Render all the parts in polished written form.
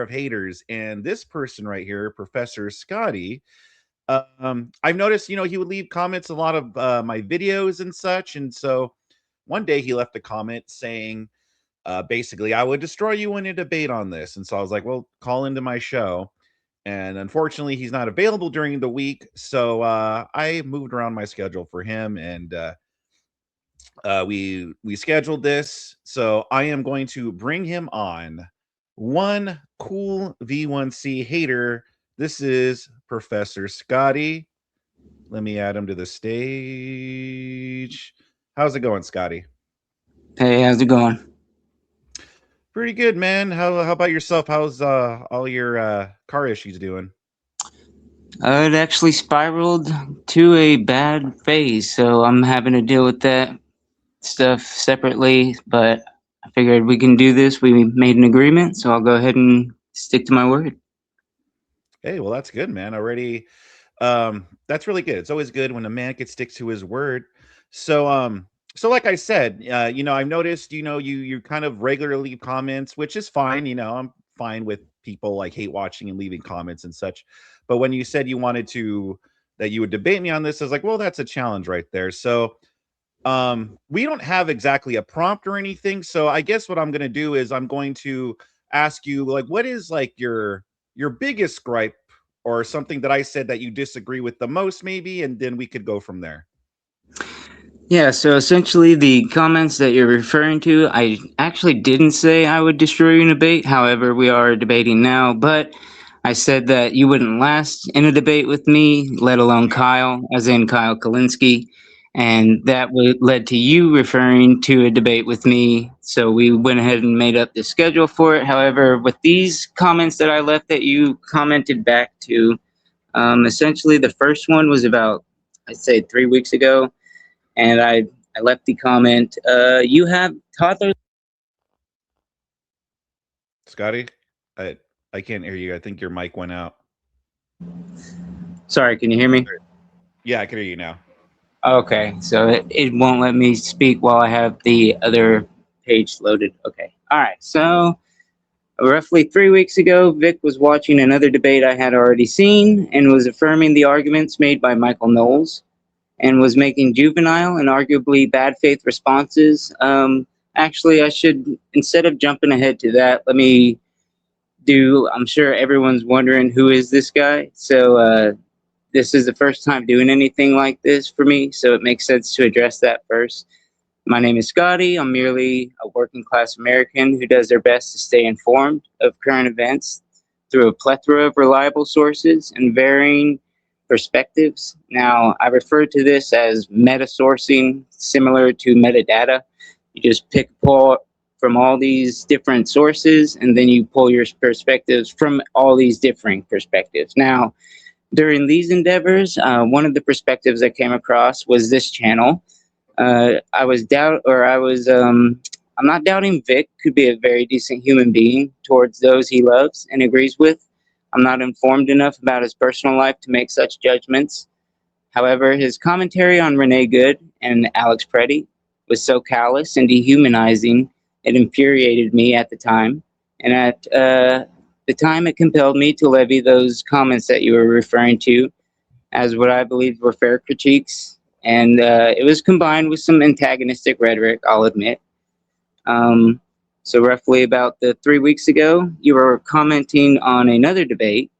of haters. And this person right here, Professor Scotty, I've noticed, he would leave comments a lot of my videos and such. And so one day he left a comment saying, basically, I would destroy you in a debate on this. And so I was like, well, call into my show. And unfortunately, he's not available during the week. So I moved around my schedule for him, and we scheduled this. So I am going to bring him on. One cool V1C hater. This is Professor Scotty. Let me add him to the stage. How's it going, Scotty? Hey, how's it going? Pretty good, man. How about yourself? How's all your car issues doing? It actually spiraled to a bad phase, so I'm having to deal with that stuff separately, but I figured we can do this. We made an agreement, so I'll go ahead and stick to my word. Hey, well, that's good, man. Already, that's really good. It's always good when a man can stick to his word. So like I said, I've noticed, you kind of regularly leave comments, which is fine. I'm fine with people like hate watching and leaving comments and such. But when you said that you would debate me on this, I was like, well, that's a challenge right there. So we don't have exactly a prompt or anything. So I guess what I'm going to do is I'm going to ask you, like, what is like your biggest gripe, or something that I said that you disagree with the most, maybe, and then we could go from there. Yeah, so essentially the comments that you're referring to, I actually didn't say I would destroy you in a debate. However, we are debating now, but I said that you wouldn't last in a debate with me, let alone Kyle, as in Kyle Kalinske. And that led to you referring to a debate with me. So we went ahead and made up the schedule for it. However, with these comments that I left that you commented back to, essentially the first one was about, I'd say, 3 weeks ago, and I left the comment, you have toddlers. Scotty, I I can't hear you. I think your mic went out. Sorry, can you hear me? Yeah, I can hear you now. Okay, so it won't let me speak while I have the other page loaded. Okay, all right. So roughly 3 weeks ago, Vic was watching another debate I had already seen and was affirming the arguments made by Michael Knowles and was making juvenile and arguably bad faith responses. Actually, I should, instead of jumping ahead to that, let me I'm sure everyone's wondering who is this guy. So this is the first time doing anything like this for me, so it makes sense to address that first. My name is Scotty. I'm merely a working class American who does their best to stay informed of current events through a plethora of reliable sources and varying perspectives. Now, I refer to this as meta sourcing, similar to metadata. You just pick pull from all these different sources, and then you pull your perspectives from all these differing perspectives. Now, during these endeavors, one of the perspectives I came across was this channel. I'm not doubting Vic could be a very decent human being towards those he loves and agrees with. I'm not informed enough about his personal life to make such judgments. However, his commentary on Renee Good and Alex Preddy was so callous and dehumanizing, it infuriated me at the time. And at the time, it compelled me to levy those comments that you were referring to as what I believed were fair critiques. And it was combined with some antagonistic rhetoric, I'll admit. So roughly about 3 weeks ago, you were commenting on another debate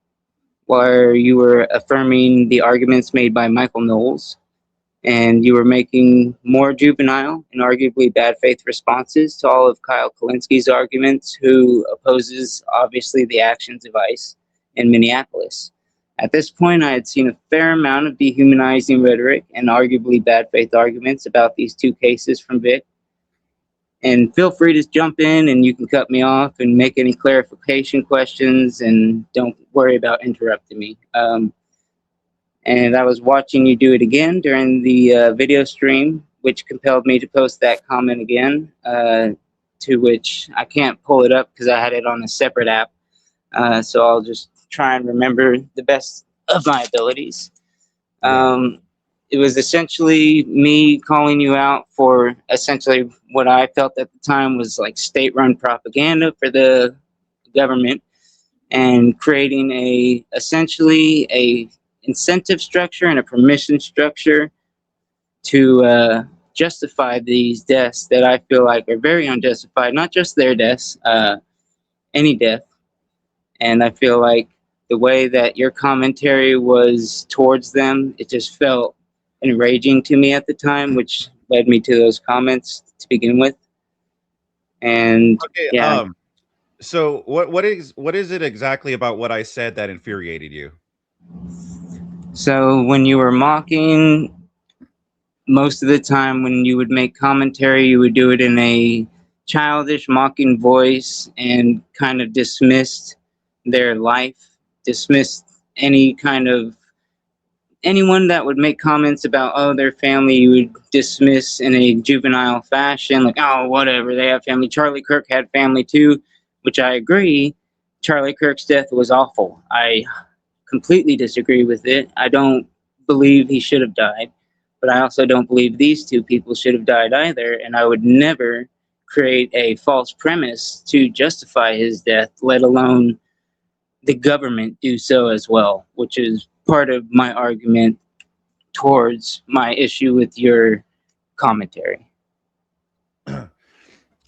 where you were affirming the arguments made by Michael Knowles, and you were making more juvenile and arguably bad faith responses to all of Kyle Kalinski's arguments, who opposes obviously the actions of ICE in Minneapolis. At this point, I had seen a fair amount of dehumanizing rhetoric and arguably bad faith arguments about these two cases from Vic. And feel free to jump in and you can cut me off and make any clarification questions, and don't worry about interrupting me. And I was watching you do it again during the video stream, which compelled me to post that comment again, to which I can't pull it up because I had it on a separate app. So I'll just try and remember the best of my abilities. It was essentially me calling you out for essentially what I felt at the time was like state-run propaganda for the government, and creating a essentially a incentive structure and a permission structure to justify these deaths that I feel like are very unjustified. Not just their deaths, any death. And I feel like the way that your commentary was towards them, it just felt enraging to me at the time, which led me to those comments to begin with. And Okay. yeah, So what is it exactly about what I said that infuriated you? so when you were mocking, most of the time when you would make commentary, you would do it in a childish, mocking voice and kind of dismissed their life, dismissed any kind of anyone that would make comments about their family. You would dismiss in a juvenile fashion, like, oh, whatever, they have family. Charlie Kirk had family too, which I agree. Charlie Kirk's death was awful. I completely disagree with it. I don't believe he should have died, but I also don't believe these two people should have died either, and I would never create a false premise to justify his death, let alone the government do so as well, which is part of my argument towards my issue with your commentary.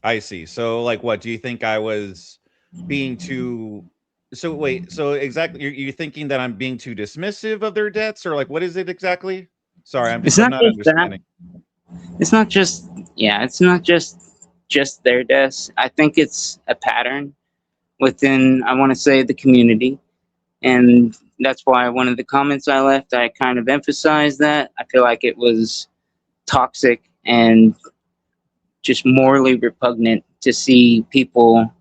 I see. So, like, what do you think I was being too? So wait. So exactly, you're thinking that I'm being too dismissive of their debts, or like, what is it exactly? Sorry, It's I'm not not just that. understanding. It's not just yeah. It's not just their deaths. I think it's a pattern within. I want to say the community, and that's why one of the comments I left, I kind of emphasized that. I feel like it was toxic and just morally repugnant to see people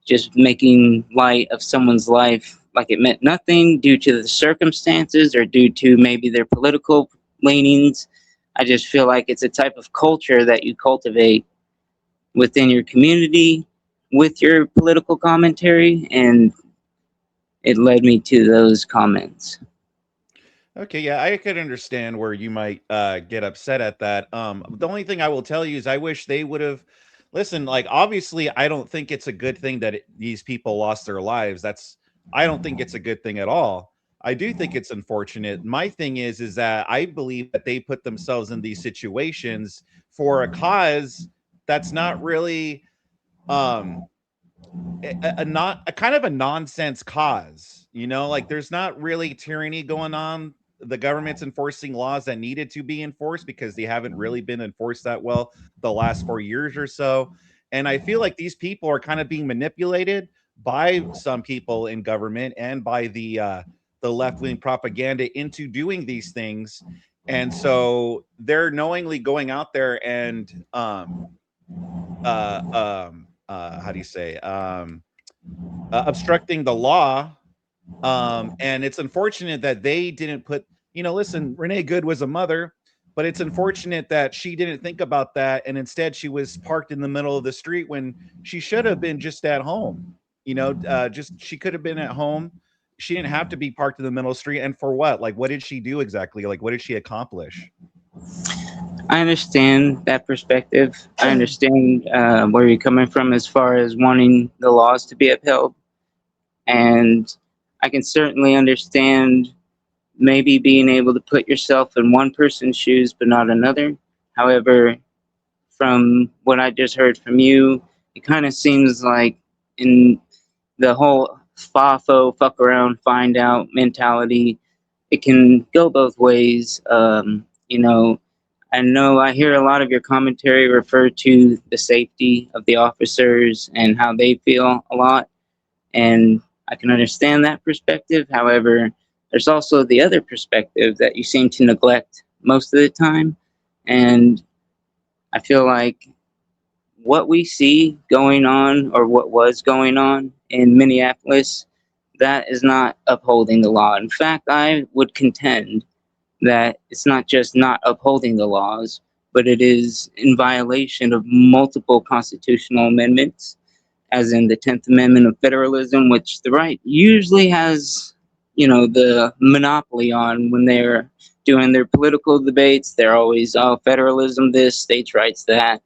just making light of someone's life like it meant nothing due to the circumstances or due to maybe their political leanings. I just feel like it's a type of culture that you cultivate within your community with your political commentary, and it led me to those comments. Okay, yeah, I could understand where you might get upset at that. The only thing I will tell you is I wish they would have listen. Like, obviously, I don't think it's a good thing that these people lost their lives. I don't think it's a good thing at all. I do think it's unfortunate. My thing is that I believe that they put themselves in these situations for a cause that's not really um a not a kind of a nonsense cause, like there's not really tyranny going on. The government's enforcing laws that needed to be enforced because they haven't really been enforced that well the last 4 years or so. And I feel like these people are kind of being manipulated by some people in government and by the left-wing propaganda into doing these things. And so they're knowingly going out there and how do you say obstructing the law. And it's unfortunate that they didn't put, listen, Renee Good was a mother, but it's unfortunate that she didn't think about that. And instead, she was parked in the middle of the street when she should have been just at home. Just she could have been at home. She didn't have to be parked in the middle of the street. And for what? Like, what did she do exactly? Like, what did she accomplish? I understand that perspective. I understand where you're coming from as far as wanting the laws to be upheld. And I can certainly understand maybe being able to put yourself in one person's shoes but not another. However, from what I just heard from you, it kind of seems like in the whole FAFO, fuck around, find out mentality, it can go both ways. I know I hear a lot of your commentary refer to the safety of the officers and how they feel a lot, and I can understand that perspective. However, there's also the other perspective that you seem to neglect most of the time, and I feel like what we see going on or what was going on in Minneapolis, that is not upholding the law. In fact, I would contend that it's not just not upholding the laws, but it is in violation of multiple constitutional amendments, as in the 10th Amendment of federalism, which the right usually has, the monopoly on when they're doing their political debates. They're always, oh, federalism this, states' rights that.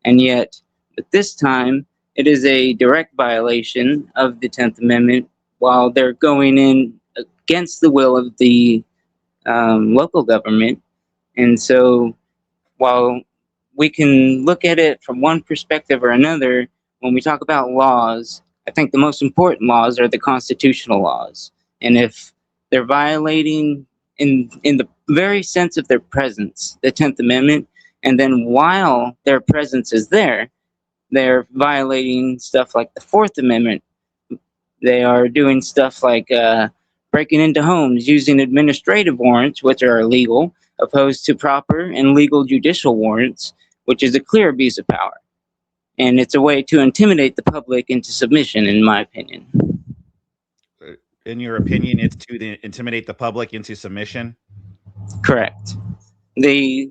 And yet, at this time, it is a direct violation of the 10th Amendment while they're going in against the will of the local government. And so while we can look at it from one perspective or another, when we talk about laws, I think the most important laws are the constitutional laws. And if they're violating in the very sense of their presence, the 10th Amendment, and then while their presence is there, they're violating stuff like the Fourth Amendment. They are doing stuff like breaking into homes using administrative warrants, which are illegal, opposed to proper and legal judicial warrants, which is a clear abuse of power. And it's a way to intimidate the public into submission, in my opinion. In your opinion, it's to intimidate the public into submission? Correct. The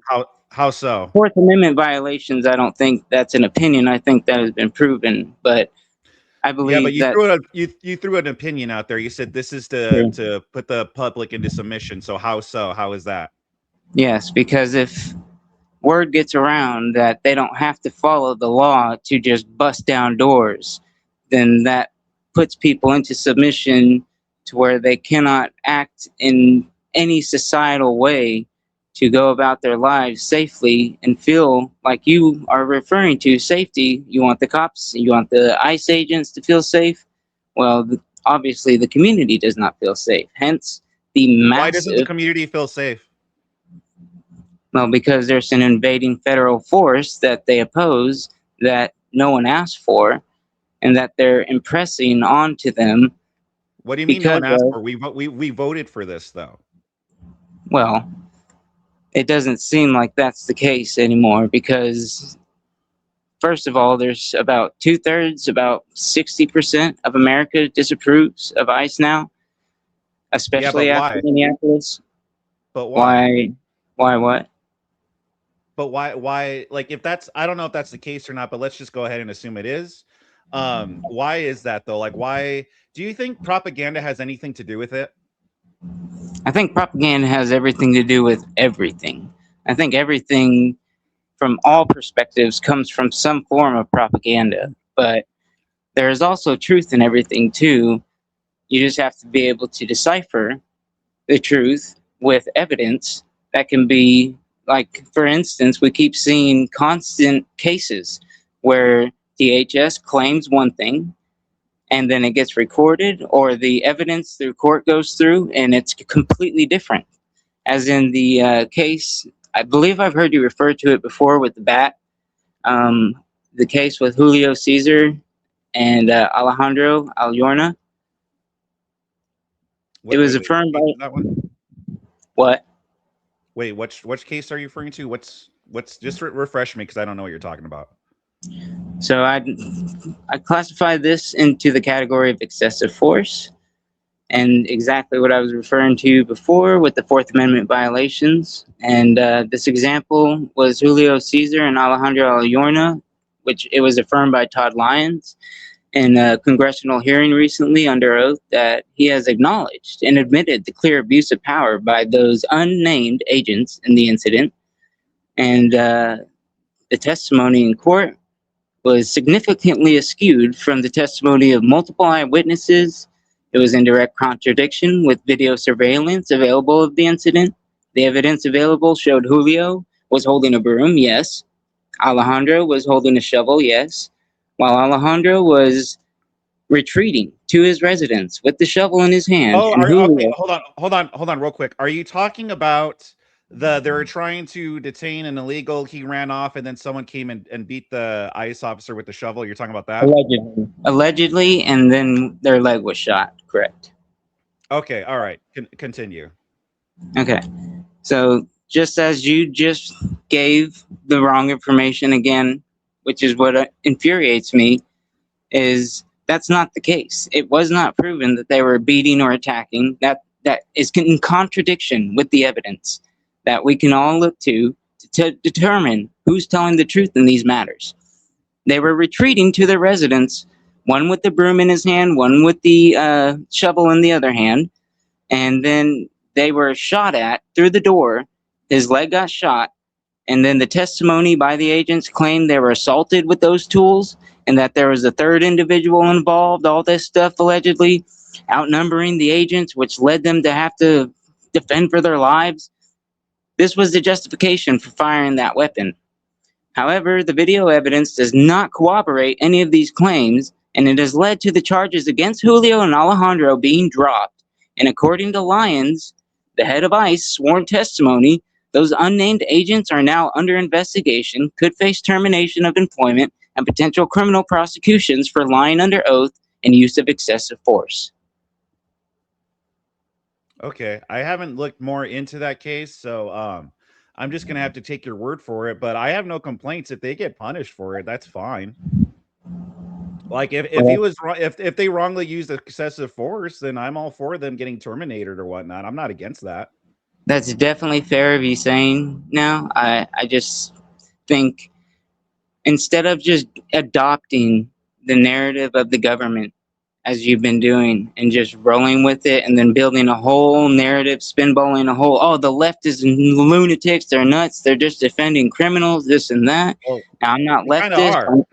How so? Fourth Amendment violations, I don't think that's an opinion. I think that has been proven. But I Yeah, but believe that you threw an opinion out there. You said this is to put the public into submission. So how so? How is that? yes, because if word gets around that they don't have to follow the law to just bust down doors, then that puts people into submission to where they cannot act in any societal way to go about their lives safely and feel like you are referring to safety. You want the cops, you want the ICE agents to feel safe. Well, obviously, the community does not feel safe. Hence, the Why doesn't the massive. community feel safe? Well, because there's an invading federal force that they oppose that no one asked for and that they're impressing onto them What do you mean no because one asked of, for? We voted for this though. well, it doesn't seem like that's the case anymore because, first of all, there's about two-thirds, about 60% of America disapproves of ICE now, Yeah, but especially after why? Minneapolis. But why? Why? Why what? But why like if that's I don't know if that's the case or not, but let's just go ahead and assume it is. Why is that though? Like why do you think propaganda has anything to do with it? I think propaganda has everything to do with everything. I think everything from all perspectives comes from some form of propaganda, but there is also truth in everything too. You just have to be able to decipher the truth with evidence that can be, like, for instance, we keep seeing constant cases where DHS claims one thing and then it gets recorded, or the evidence through court goes through and it's completely different. As in the case, I believe I've heard you refer to it before with the bat, um, the case with Julio Caesar and Alejandro Alyorna. It was Which affirmed by case is that one? what? Wait, which case are you referring to? What's just refresh me because I don't know what you're talking about. So I classify this into the category of excessive force, and exactly what I was referring to before with the Fourth Amendment violations. And this example was Julio Caesar and Alejandro Alyorna, which it was affirmed by Todd Lyons in a congressional hearing recently under oath that he has acknowledged and admitted the clear abuse of power by those unnamed agents in the incident. And the testimony in court was significantly skewed from the testimony of multiple eyewitnesses. It was in direct contradiction with video surveillance available of the incident. The evidence available showed Julio was holding a broom, yes. Alejandro was holding a shovel, yes. While Alejandro was retreating to his residence with the shovel in his hand, Oh, and okay. Julio. Hold on, real quick. Are you talking about they were trying to detain an illegal? He ran off, and then someone came and beat the ICE officer with the shovel. You're talking about that? Allegedly, and then their leg was shot, correct. Okay, all right. Continue. Okay. So just as you just gave the wrong information again, which is what infuriates me, is that's not the case. It was not proven that they were beating or attacking. That is in contradiction with the evidence that we can all look to determine who's telling the truth in these matters. They were retreating to their residence, one with the broom in his hand, one with the shovel in the other hand, and then they were shot at through the door. His leg got shot, and then the testimony by the agents claimed they were assaulted with those tools and that there was a third individual involved, all this stuff allegedly. outnumbering the agents, which led them to have to defend for their lives. This was the justification for firing that weapon. However, the video evidence does not corroborate any of these claims, and it has led to the charges against Julio and Alejandro being dropped. And according to Lyons, the head of ICE, sworn testimony, those unnamed agents are now under investigation, could face termination of employment, and potential criminal prosecutions for lying under oath and use of excessive force. Okay, I haven't looked more into that case, so I'm just gonna have to take your word for it. But I have no complaints if they get punished for it. That's fine. Like if he Well, was if they wrongly used excessive force, then I'm all for them getting terminated or whatnot. I'm not against that. that's definitely fair of you saying now. I just think instead of just adopting the narrative of the government as you've been doing and just rolling with it and then building a whole narrative, spinballing a whole, oh, the left is lunatics, they're nuts, they're just defending criminals, this and that. Well, Now, I'm not they kind of leftist. are.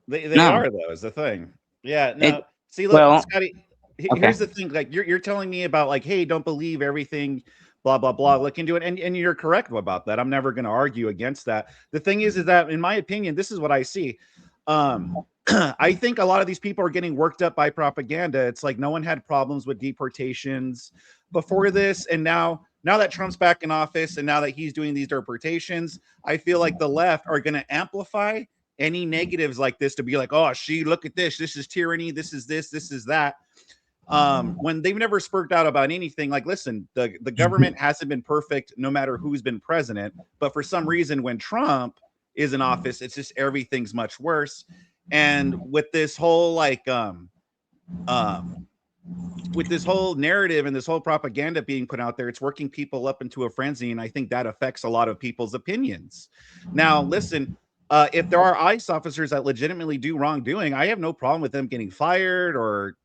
They No, are though. Is the thing. Yeah. it, No. See, look, well, Scotty. okay. Here's the thing. Like you're telling me about like, hey, don't believe everything. Blah blah blah. Look into it, and you're correct about that. I'm never going to argue against that. The thing is that in my opinion, this is what I see. Um, I think a lot of these people are getting worked up by propaganda. It's like no one had problems with deportations before this, and now that Trump's back in office, and now that he's doing these deportations, I feel like the left are going to amplify any negatives like this to be like, oh, look at this is tyranny, this is that. When they've never spoke out about anything. Like, listen, the government hasn't been perfect no matter who's been president, but for some reason when Trump is in office, it's just everything's much worse. And with this whole like with this whole narrative and this whole propaganda being put out there, it's working people up into a frenzy, and I think that affects a lot of people's opinions. Now listen, if there are ICE officers that legitimately do wrongdoing, I have no problem with them getting fired or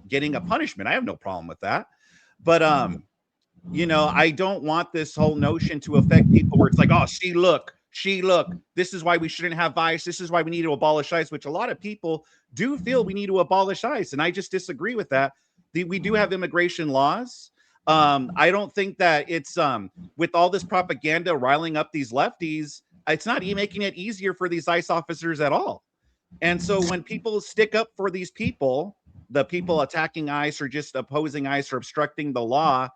getting a punishment. I have no problem with that. But I don't want this whole notion to affect people where it's like, oh, look, this is why we shouldn't have ICE. This is why we need to abolish ICE, which a lot of people do feel we need to abolish ICE. And I just disagree with that. We do have immigration laws. I don't think that it's with all this propaganda riling up these lefties, it's not making it easier for these ICE officers at all. And so when people stick up for these people, the people attacking ICE or just opposing ICE or obstructing the law,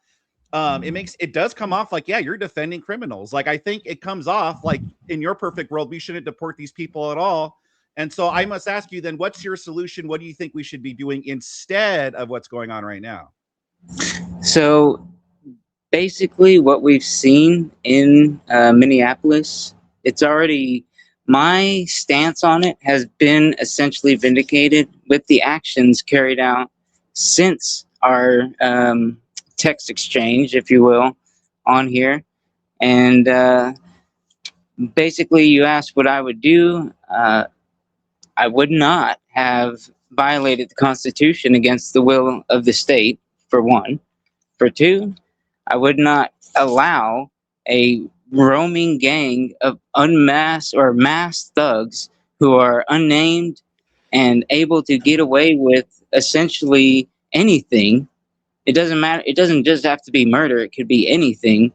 it does come off like, yeah, you're defending criminals. Like, I think it comes off like in your perfect world, we shouldn't deport these people at all. And so I must ask you then, what's your solution? What do you think we should be doing instead of what's going on right now? So basically, what we've seen in Minneapolis, it's already, my stance on it has been essentially vindicated with the actions carried out since our text exchange, if you will, on here. And basically, you asked what I would do. I would not have violated the Constitution against the will of the state, for one. For two, I would not allow a roaming gang of unmasked or masked thugs who are unnamed and able to get away with essentially anything. It doesn't matter. It doesn't just have to be murder. It could be anything.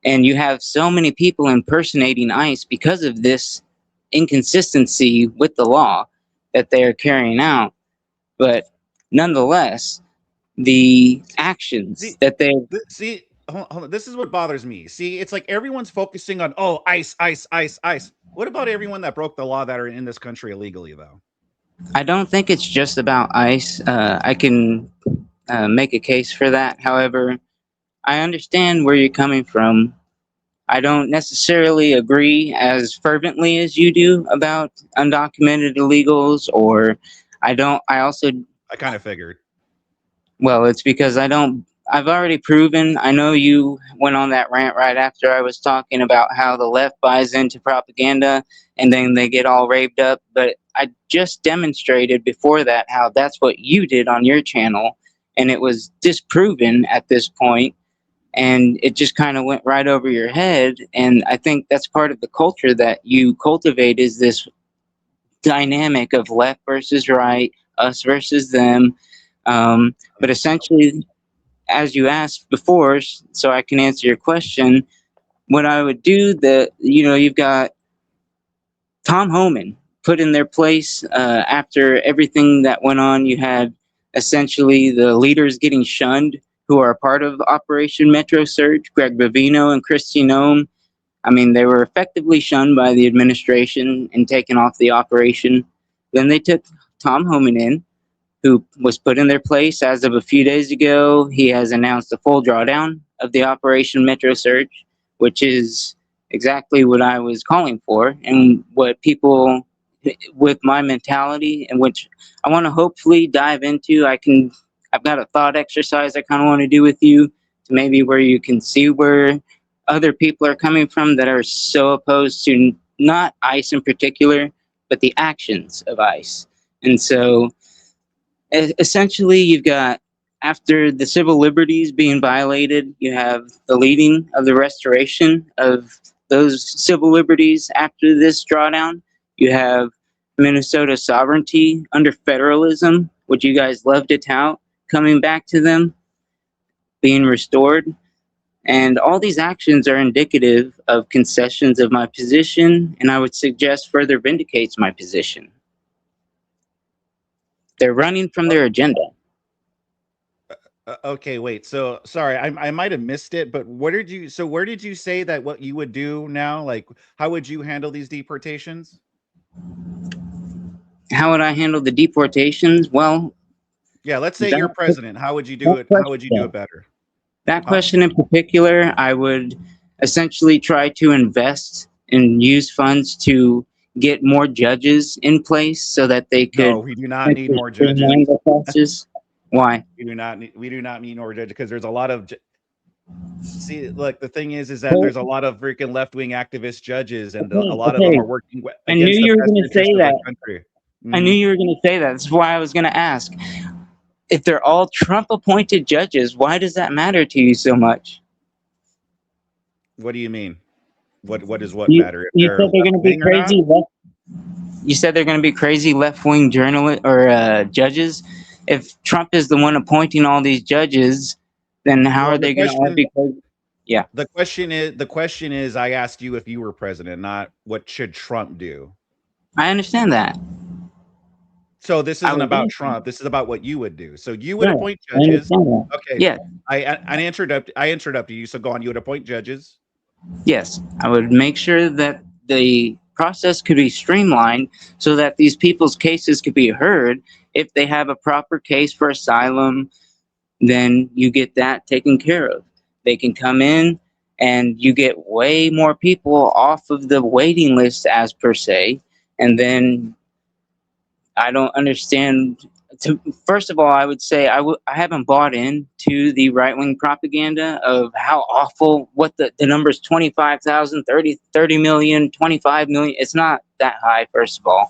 And you have so many people impersonating ICE because of this inconsistency with the law that they are carrying out. But nonetheless, the actions See, that they, see, hold on. This is what bothers me. See, it's like everyone's focusing on, oh, ICE, ICE, ICE, ICE. What about everyone that broke the law that are in this country illegally, though? I don't think it's just about ICE. I can make a case for that. However, I understand where you're coming from. I don't necessarily agree as fervently as you do about undocumented illegals, or I also, I kind of figured. well, it's because I've already proven, I know you went on that rant right after I was talking about how the left buys into propaganda and then they get all raved up, but I just demonstrated before that how that's what you did on your channel, and it was disproven at this point, and it just kind of went right over your head. And I think that's part of the culture that you cultivate, is this dynamic of left versus right, us versus them. But essentially, as you asked before, so I can answer your question, what I would do, you've got Tom Homan put in their place after everything that went on. You had essentially the leaders getting shunned who are a part of Operation Metro Surge, Greg Bavino and Kristi Noem. I mean, they were effectively shunned by the administration and taken off the operation. Then they took Tom Homan in, who was put in their place as of a few days ago. He has announced a full drawdown of the Operation Metro Surge, which is exactly what I was calling for and what people with my mentality and which I want to hopefully dive into. I've got a thought exercise I kind of want to do with you to maybe where you can see where other people are coming from that are so opposed to not ICE in particular, but the actions of ICE. And so essentially, you've got, after the civil liberties being violated, you have the leading of the restoration of those civil liberties after this drawdown. You have Minnesota sovereignty under federalism, which you guys love to tout, coming back to them, being restored. And all these actions are indicative of concessions of my position, and I would suggest further vindicates my position. They're running from their agenda. Okay, wait. So sorry, I might have missed it, but what did you? So where did you say that what you would do now? Like, how would you handle these deportations? How would I handle the deportations? Well, Yeah, let's say you're that, president. How would you do that it? How would you do it question, better? that How, question in particular, I would essentially try to invest and use funds to get more judges in place so that they no, could we do not need essentially more judges. streamline the process. Why? We do not need more judges because there's a lot of see. Look, the thing is that Well, there's a lot of freaking left wing activist judges, and a okay, lot of them okay. are working I knew against the you were best going to say interest of the that. country. I knew Hmm. you were going to say that. That's why I was going to ask. If they're all Trump appointed judges, why does that matter to you so much? What do you mean? What does what You, matter if you they're said they're left going to be wing or not? crazy left. You said they're going to be crazy left-wing journalists or judges. If Trump is the one appointing all these judges, then how Well, are they going to all be crazy? Yeah, the question is I asked you if you were president, not what should Trump do. I understand that. So this I isn't was about asking. Trump. This is about what you would do. So you would Right. appoint I judges. understand that. Okay. Yes, I answered up. I answered up to you. So go on. You would appoint judges. yes. I would make sure that the process could be streamlined so that these people's cases could be heard. If they have a proper case for asylum, then you get that taken care of. They can come in and you get way more people off of the waiting list as per se. And then I don't understand. First of all, I would say I haven't bought in to the right wing propaganda of how awful what the numbers 25,000, 30 million, 25 million. It's not that high, first of all.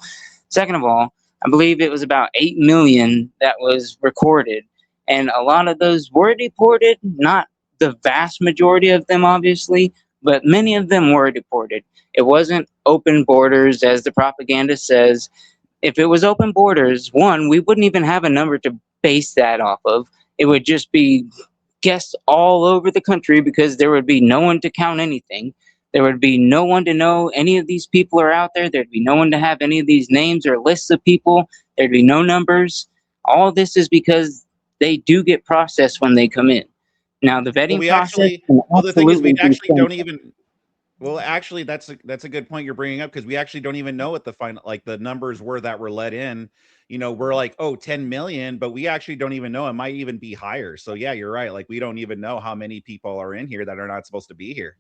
Second of all, I believe it was about 8 million that was recorded. And a lot of those were deported, not the vast majority of them, obviously, but many of them were deported. It wasn't open borders, as the propaganda says. If it was open borders, one, we wouldn't even have a number to base that off of. It would just be guests all over the country because there would be no one to count anything. There would be no one to know any of these people are out there. There'd be no one to have any of these names or lists of people. There'd be no numbers. All this is because they do get processed when they come in. Now, the Well, vetting we process actually. can Well, the thing is, we absolutely be actually don't streamlined. even. Well, actually, that's a good point you're bringing up because we actually don't even know what the final like the numbers were that were let in. We're like, oh, 10 million, but we actually don't even know. It might even be higher. So yeah, you're right. Like we don't even know how many people are in here that are not supposed to be here.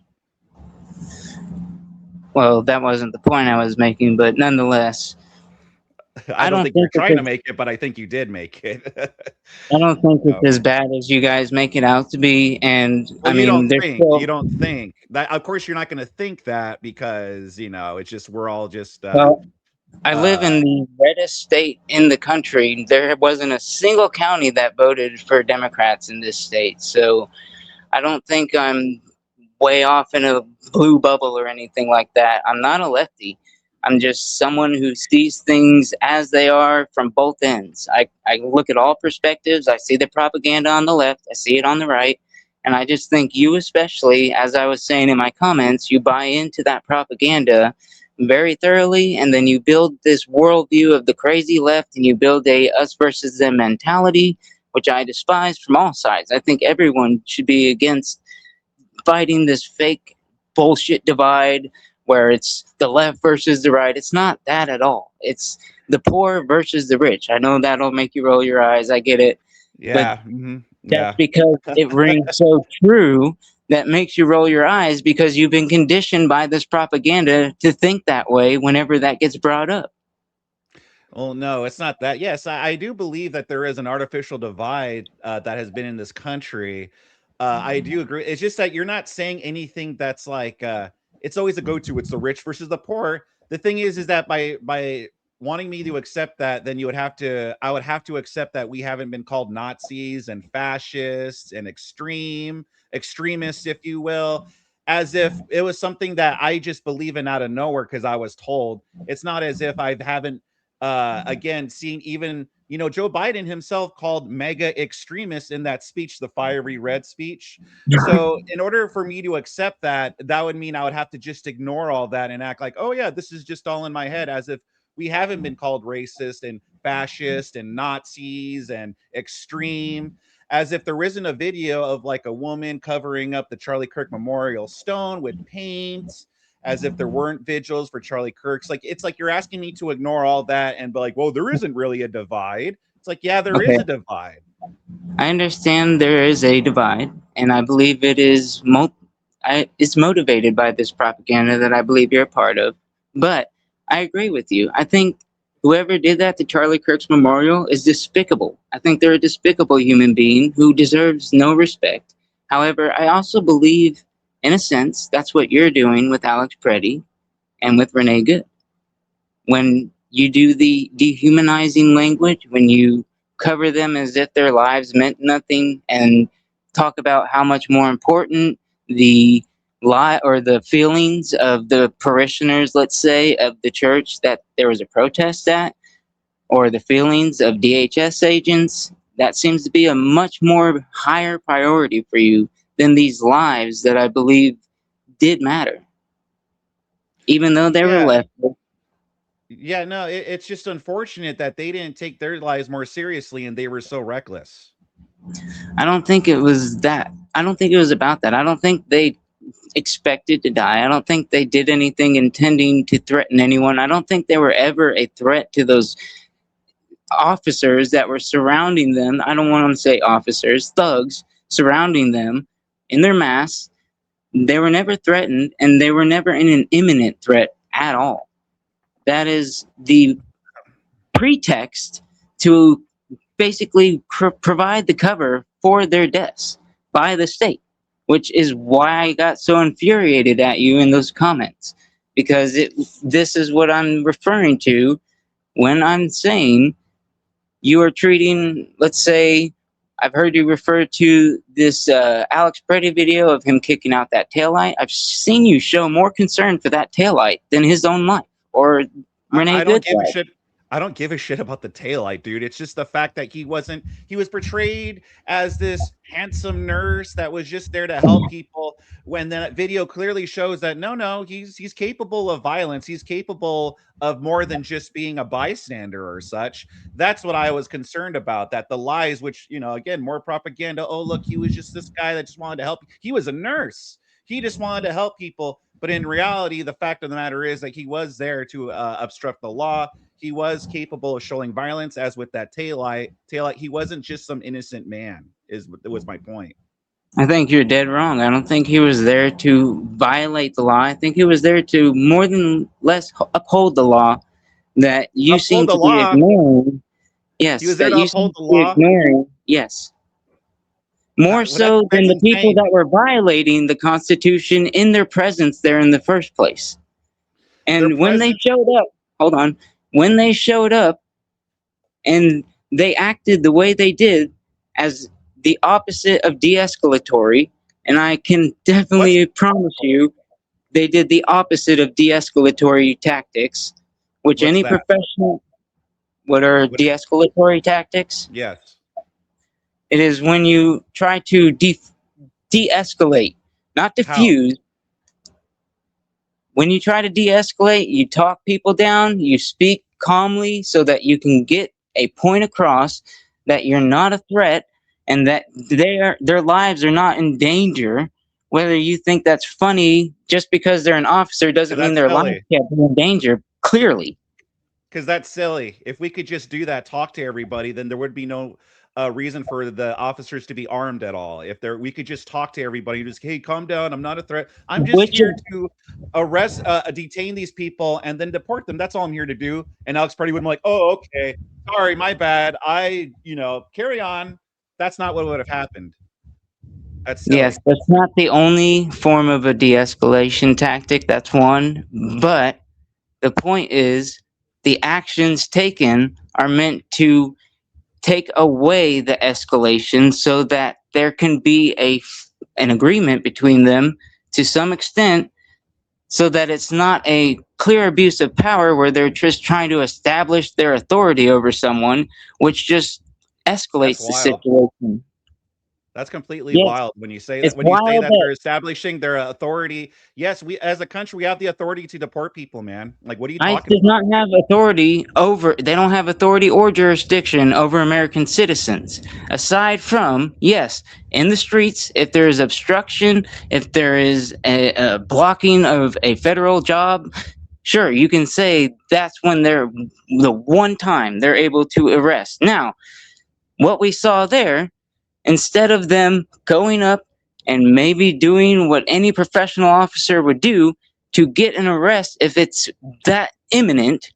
Well, that wasn't the point I was making, but nonetheless, I I don't don't think you're think that trying to this make it, but I think you did make it. I don't think it's Um, as bad as you guys make it out to be. And well, I mean, there's you still, don't think that. Of course, you're not going to think that because it's just we're all just well, I live uh, in the reddest state in the country. There wasn't a single county that voted for Democrats in this state. So I don't think I'm way off in a blue bubble or anything like that. I'm not a lefty. I'm just someone who sees things as they are from both ends. I look at all perspectives. I see the propaganda on the left, I see it on the right, and I just think you, especially, as I was saying in my comments, you buy into that propaganda very thoroughly, and then you build this worldview of the crazy left, and you build a us versus them mentality, which I despise from all sides. I think everyone should be against fighting this fake bullshit divide where it's the left versus the right. It's not that at all. It's the poor versus the rich. I know that'll make you roll your eyes. I get it. But Yeah, that's yeah. because it rings so true that makes you roll your eyes because you've been conditioned by this propaganda to think that way whenever that gets brought up. Well, no, it's not that. Yes, I do believe that there is an artificial divide that has been in this country. I do agree. It's just that you're not saying anything that's like it's always a go-to. It's the rich versus the poor. The thing is that by wanting me to accept that, then I would have to accept that we haven't been called Nazis and fascists and extremists, if you will, as if it was something that I just believe in out of nowhere because I was told. It's not as if I haven't again, seeing even Joe Biden himself called mega extremists in that speech, the fiery red speech. So, in order for me to accept that, that would mean I would have to just ignore all that and act like, oh yeah, this is just all in my head, as if we haven't been called racist and fascist and Nazis and extreme. As if there isn't a video of like a woman covering up the Charlie Kirk Memorial Stone with paint, as if there weren't vigils for Charlie Kirk's. Like it's like you're asking me to ignore all that and be like, well, there isn't really a divide. It's like, yeah, there is Okay. a divide. I understand there is a divide, and I believe it's motivated by this propaganda that I believe you're a part of. But I agree with you. I think whoever did that to Charlie Kirk's memorial is despicable. I think they're a despicable human being who deserves no respect. However, I also believe, in a sense, that's what you're doing with Alex Preddy and with Renee Good. When you do the dehumanizing language, when you cover them as if their lives meant nothing and talk about how much more important the lie or the feelings of the parishioners, let's say, of the church that there was a protest at, or the feelings of DHS agents, that seems to be a much more higher priority for you than these lives that I believe did matter, even though they were Yeah. left. Yeah, no, it's just unfortunate that they didn't take their lives more seriously and they were so reckless. I don't think it was that. I don't think it was about that. I don't think they expected to die. I don't think they did anything intending to threaten anyone. I don't think they were ever a threat to those officers that were surrounding them. I don't want to say officers, thugs surrounding them in their masks. They were never threatened, and they were never in an imminent threat at all. That is the pretext to basically provide the cover for their deaths by the state, which is why I got so infuriated at you in those comments, because this is what I'm referring to when I'm saying you are treating, let's say, I've heard you refer to this Alex Preddy video of him kicking out that taillight. I've seen you show more concern for that taillight than his own life or Renee I don't Good's give a life. shit. I don't give a shit about the taillight, dude. It's just the fact that he was portrayed as this handsome nurse that was just there to help people when that video clearly shows that no, he's capable of violence. He's capable of more than just being a bystander or such. That's what I was concerned about, that the lies, which, again, more propaganda. Oh, look, he was just this guy that just wanted to help. He was a nurse. He just wanted to help people. But in reality, the fact of the matter is that he was there to obstruct the law. He was capable of showing violence, as with that taillight. He wasn't just some innocent man. Was my point. I think you're dead wrong. I don't think he was there to violate the law. I think he was there to more than less uphold the law that you seem Uphold the to be law. ignoring. He Yes, was there that to you uphold seem the to be law. ignoring. Yes. More Well, that's so than the people insane. that were violating the Constitution in their presence there in the first place. Their And when they presence. showed up, hold on, when they showed up and they acted the way they did as the opposite of de escalatory, and I can What's definitely promise you they did the opposite of de-escalatory tactics, which What's any that? professional. What are What? de-escalatory tactics? Yes. It is when you try to de-escalate, not How? diffuse. When you try to de-escalate, you talk people down, you speak calmly so that you can get a point across that you're not a threat and that their lives are not in danger. Whether you think that's funny, just because they're an officer Because doesn't mean that's their lives silly. can't be in danger. Clearly, Because that's silly. If we could just do that, talk to everybody, then there would be no reason for the officers to be armed at all. If there, we could just talk to everybody, just hey, calm down. I'm not a threat. I'm just which here to detain these people, and then deport them. That's all I'm here to do. And Alex Purdy would be like, oh, okay, sorry, my bad. Carry on. That's not what would have happened. That's yes, silly. that's not the only form of a de-escalation tactic. That's one, but the point is the actions taken are meant to take away the escalation so that there can be an agreement between them to some extent so that it's not a clear abuse of power where they're just trying to establish their authority over someone, which just That's escalates the wild. situation. That's completely Yes, wild when you say that. it's When you say wild that that they're establishing their authority, yes, we as a country we have the authority to deport people, man. Like, what are you ICE talking does about? not have authority over, they don't have authority or jurisdiction over American citizens. Aside from, yes, in the streets, if there is obstruction, if there is a blocking of a federal job, sure, you can say that's when they're the one time they're able to arrest. Now, what we saw there, instead of them going up and maybe doing what any professional officer would do to get an arrest if it's that imminent,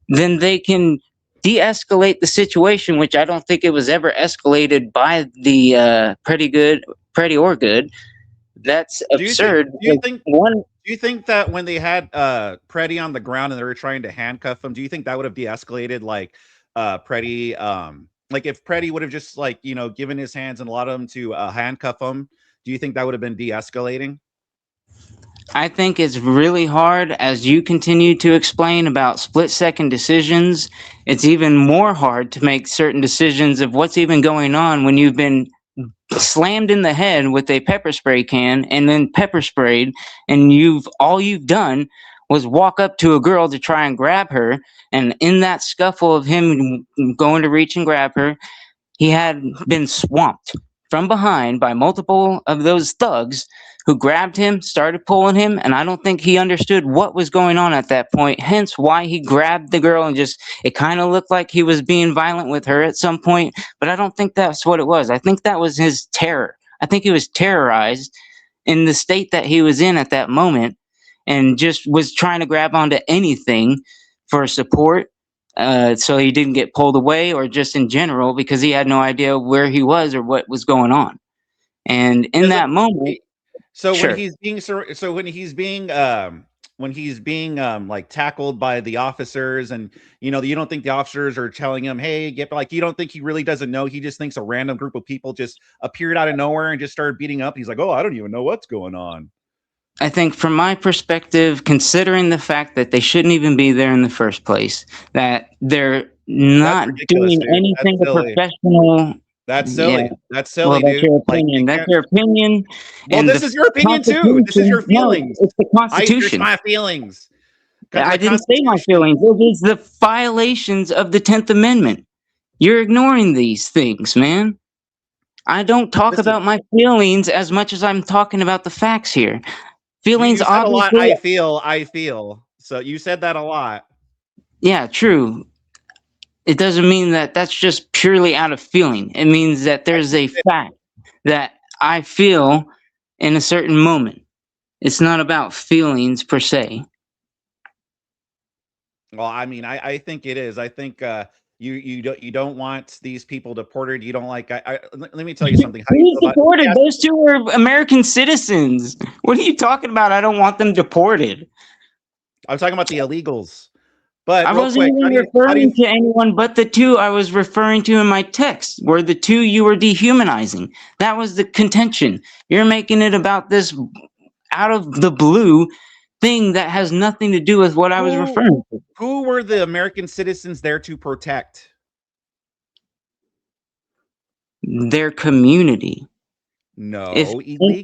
then they can de-escalate the situation, which I don't think it was ever escalated by the pretty or good. That's Do you think? absurd Do you because think? one, Do you think that when they had Preddy on the ground and they were trying to handcuff him, do you think that would have de-escalated? Like Preddy, like if Preddy would have just like given his hands and allowed him to handcuff him, do you think that would have been de-escalating? I think it's really hard as you continue to explain about split second decisions. It's even more hard to make certain decisions of what's even going on when you've been slammed in the head with a pepper spray can and then pepper sprayed, and you've done was walk up to a girl to try and grab her, and in that scuffle of him going to reach and grab her, he had been swamped from behind by multiple of those thugs who grabbed him, started pulling him, and I don't think he understood what was going on at that point. Hence why he grabbed the girl and just, it kind of looked like he was being violent with her at some point, but I don't think that's what it was. I think that was his terror. I think he was terrorized in the state that he was in at that moment and just was trying to grab onto anything for support, so he didn't get pulled away, or just in general because he had no idea where he was or what was going on. And in Does it? that moment, So when sure, he's being when he's being like tackled by the officers, and you don't think the officers are telling him, hey, get, like, you don't think he really doesn't know, he just thinks a random group of people just appeared out of nowhere and just started beating up. He's like, oh, I don't even know what's going on. I think from my perspective, considering the fact that they shouldn't even be there in the first place, that they're That's not ridiculous, doing dude. That's anything a silly. professional. That's Yeah, silly. That's well, silly, that's dude. your Like, you opinion. That's can't. your opinion, Well, and this the is your opinion too. This is Constitution. your No, feelings. it's the I here's Constitution. my feelings. I The didn't say my Constitution. feelings. It is the violations of the 10th Amendment. You're ignoring these things, man. I don't talk Listen, about my feelings as much as I'm talking about the facts here. Feelings, you said a lot. obviously, I feel. So you said that a lot. yeah, true. It doesn't mean that that's just purely out of feeling. It means that I there's think a it fact that I feel in a certain moment. It's not about feelings per se. Well, I mean, I think it is. I think you don't want these people deported. You don't like. Let me tell you something. How do you Who's feel about? deported? Yes, Those two are American citizens. What are you talking about? I don't want them deported. I'm talking about the illegals. But I real wasn't quick, even how do you referring to anyone but the two I was referring to in my text, were the two you were dehumanizing. That was the contention. You're making it about this out of the blue thing that has nothing to do with what I was Who referring to. who were the American citizens there to protect? Their community. If No,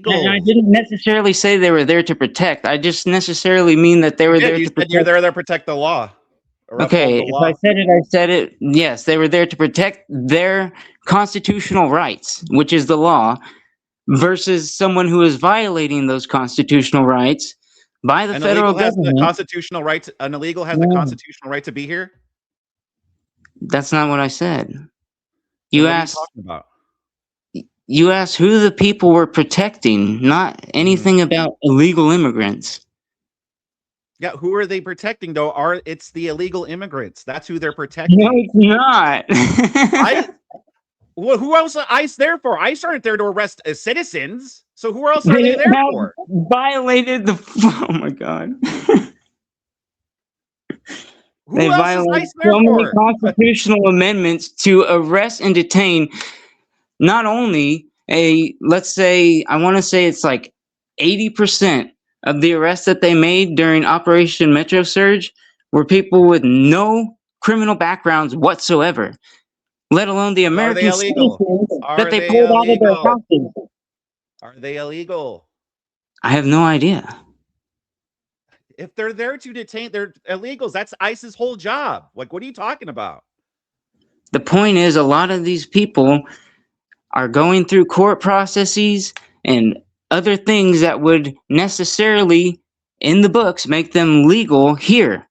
and I illegals. didn't necessarily say they were there to protect. I just necessarily mean that they You were did. there You to said you're protect. there to protect the law or uphold Okay, the if I law. said it, I said it. Yes, they were there to protect their constitutional rights, which is the law, versus someone who is violating those constitutional rights by the An federal illegal has the government. constitutional right to, an illegal has the No, constitutional right to be here? that's not what I said. Then You what are you asked talking about? you asked who the people were protecting, not Mhm. anything about illegal immigrants. Yeah, who are they protecting though? Are it's the illegal immigrants. That's who they're No, protecting. it's not. I well, who else are ICE there for? ICE aren't there to arrest citizens. So who else are they They there have for? violated the. Oh my god. They Who else is violated ICE there so many for? constitutional amendments to arrest and detain not only let's say, I want to say it's like 80% of the arrests that they made during Operation Metro Surge were people with no criminal backgrounds whatsoever, let alone the Are they American illegal? citizens that Are they they pulled out of their illegal? houses. Are they illegal? I have no idea. If they're there to detain, they're illegals. That's ICE's whole job. Like, what are you talking about? The point is, a lot of these people are going through court processes and other things that would necessarily, in the books, make them legal here.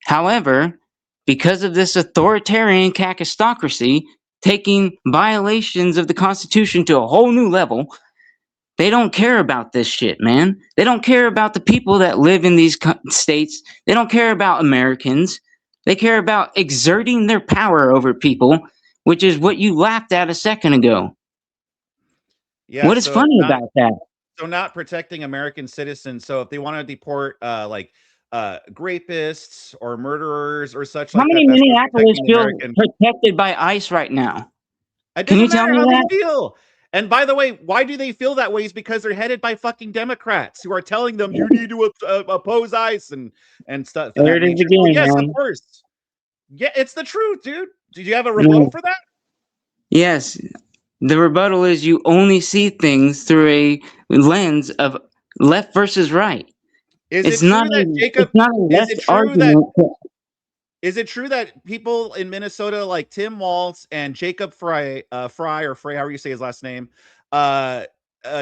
However, because of this authoritarian kakistocracy taking violations of the Constitution to a whole new level, they don't care about this shit, man. They don't care about the people that live in these states. They don't care about Americans. They care about exerting their power over people, which is what you laughed at a second ago. Yeah, What is so funny not about that? so not protecting American citizens. So if they want to deport like rapists or murderers or such How like that, many that's not Minneapolis protecting the feel American. protected by ICE right now? It Can you doesn't tell matter me how they that? feel. And by the way, why do they feel that way? Is because they're headed by fucking Democrats who are telling them you need to oppose ICE and stuff of There that it is nature. So again, yes, of man. course. Yeah, it's the truth, dude. Did you have a rebuttal No. for that? Yes, the rebuttal is you only see things through a lens of left versus right. Is it It's not true that a Jacob? it's not a Is left it true that argument. Is it true that people in Minnesota like Tim Walz and Jacob Fry or Frey, however you say his last name, uh,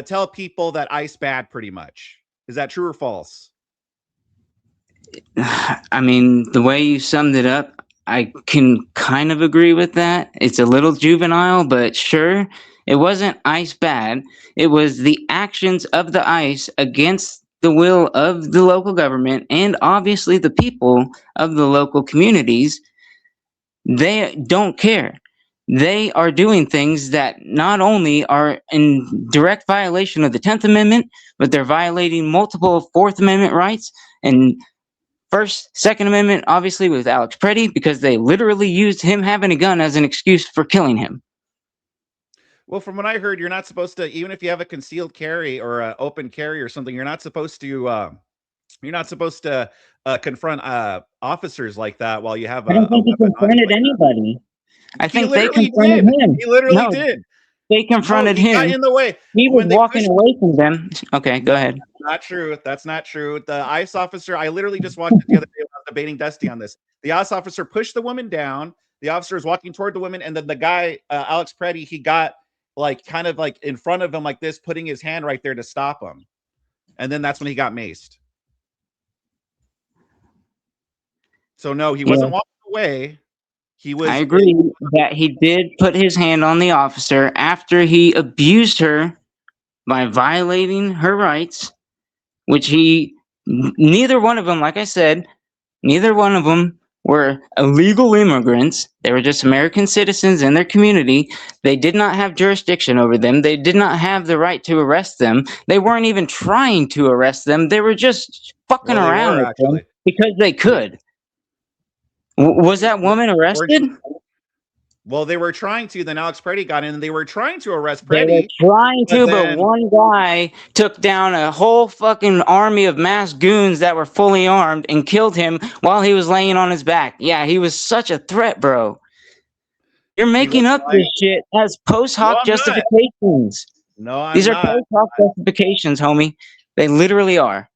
tell people that ICE bad pretty much? Is that true or false? I mean, the way you summed it up, I can kind of agree with that. It's a little juvenile, but sure. It wasn't ICE bad. It was the actions of the ICE against the will of the local government and obviously the people of the local communities. They don't care. They are doing things that not only are in direct violation of the 10th Amendment, but they're violating multiple Fourth Amendment rights and First, Second Amendment, obviously, with Alex Preddy, because they literally used him having a gun as an excuse for killing him. Well, from what I heard, you're not supposed to, even if you have a concealed carry or an open carry or something, you're not supposed to confront officers like that while you have I don't a think he weapon on you confronted like that. anybody. I He think they literally confronted did. him. He literally No, did. they No, confronted he got him. in the way He was when they walking pushed. away from them. Okay, go No, ahead. not true. That's not true. The ICE officer, I literally just watched it the other day when I was debating Dusty on this. The ICE officer pushed the woman down. The officer is walking toward the woman, and then the guy, Alex Preddy, he got like kind of like in front of him like this, putting his hand right there to stop him. And then that's when he got maced. So no, he Yeah, wasn't walking away. He I was agree that he did put his hand on the officer after he abused her by violating her rights, which neither one of them, like I said, neither one of them were illegal immigrants. They were just American citizens in their community. They did not have jurisdiction over them. They did not have the right to arrest them. They weren't even trying to arrest them. They were just fucking well, they around were with them actually. because they could. Was that woman Weren't arrested? Well, they were trying to. Then Alex Preddy got in, and they were trying to arrest They were Preddy, trying but to, but then one guy took down a whole fucking army of masked goons that were fully armed and killed him while he was laying on his back. Yeah, he was such a threat, bro. You're he making wasn't up lying. this shit as post No, hoc I'm not. justifications. No, These I'm are not. post hoc justifications, homie. They literally are.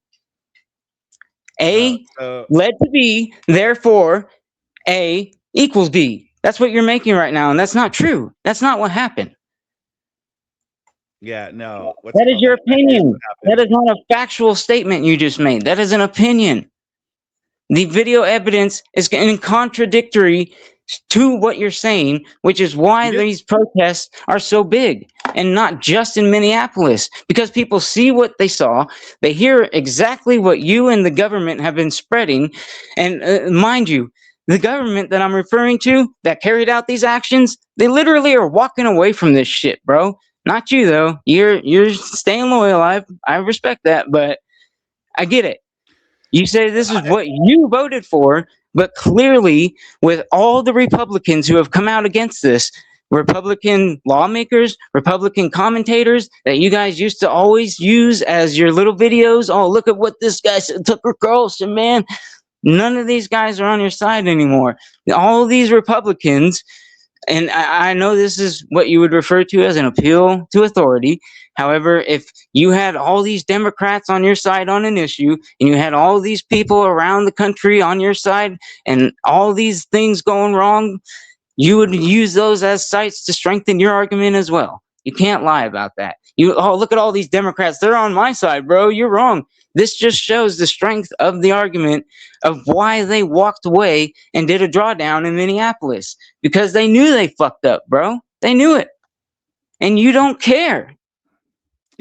No. A So led to B, therefore A equals B. That's what you're making right now, and that's not true. That's not what happened. yeah, no. What's That it is called? your That is opinion. what That happened. is not a factual statement you just made. That is an opinion. The video evidence is in contradictory to what you're saying, which is You why just these protests are so big, and not just in Minneapolis, because people see what they saw, they hear exactly what you and the government have been spreading, and mind you, the government that I'm referring to that carried out these actions, they literally are walking away from this shit, bro. Not you though. You're staying loyal. I respect that, but I get it. You say this is what you voted for, but clearly, with all the Republicans who have come out against this, Republican lawmakers, Republican commentators that you guys used to always use as your little videos. Oh, look at what this guy said, Tucker Carlson, man. None of these guys are on your side anymore. All these Republicans, and I know this is what you would refer to as an appeal to authority. However, if you had all these Democrats on your side on an issue, and you had all these people around the country on your side, and all these things going wrong, you would use those as sites to strengthen your argument as well. You can't lie about that. Oh, look at all these Democrats. They're on my side, bro. You're wrong. This just shows the strength of the argument of why they walked away and did a drawdown in Minneapolis, because they knew they fucked up, bro. They knew it. And you don't care.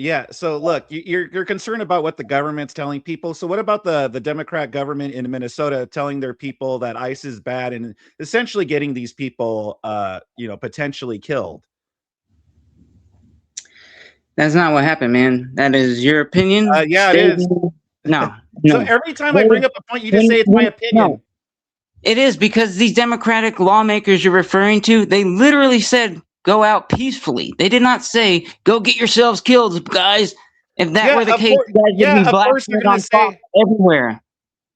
yeah. So look, you're concerned about what the government's telling people. So what about the Democrat government in Minnesota telling their people that ICE is bad and essentially getting these people, potentially killed? That's not what happened, man. That is your opinion Yeah, it is. stating. No, So no. every time I They, bring up a point, you just say it's my no, opinion. it is because these Democratic lawmakers you're referring to, they literally said go out peacefully. They did not say go get yourselves killed, guys. If that Yeah, were the of case, course. you guys would Yeah, be of course they're blasting it gonna on Fox say. everywhere.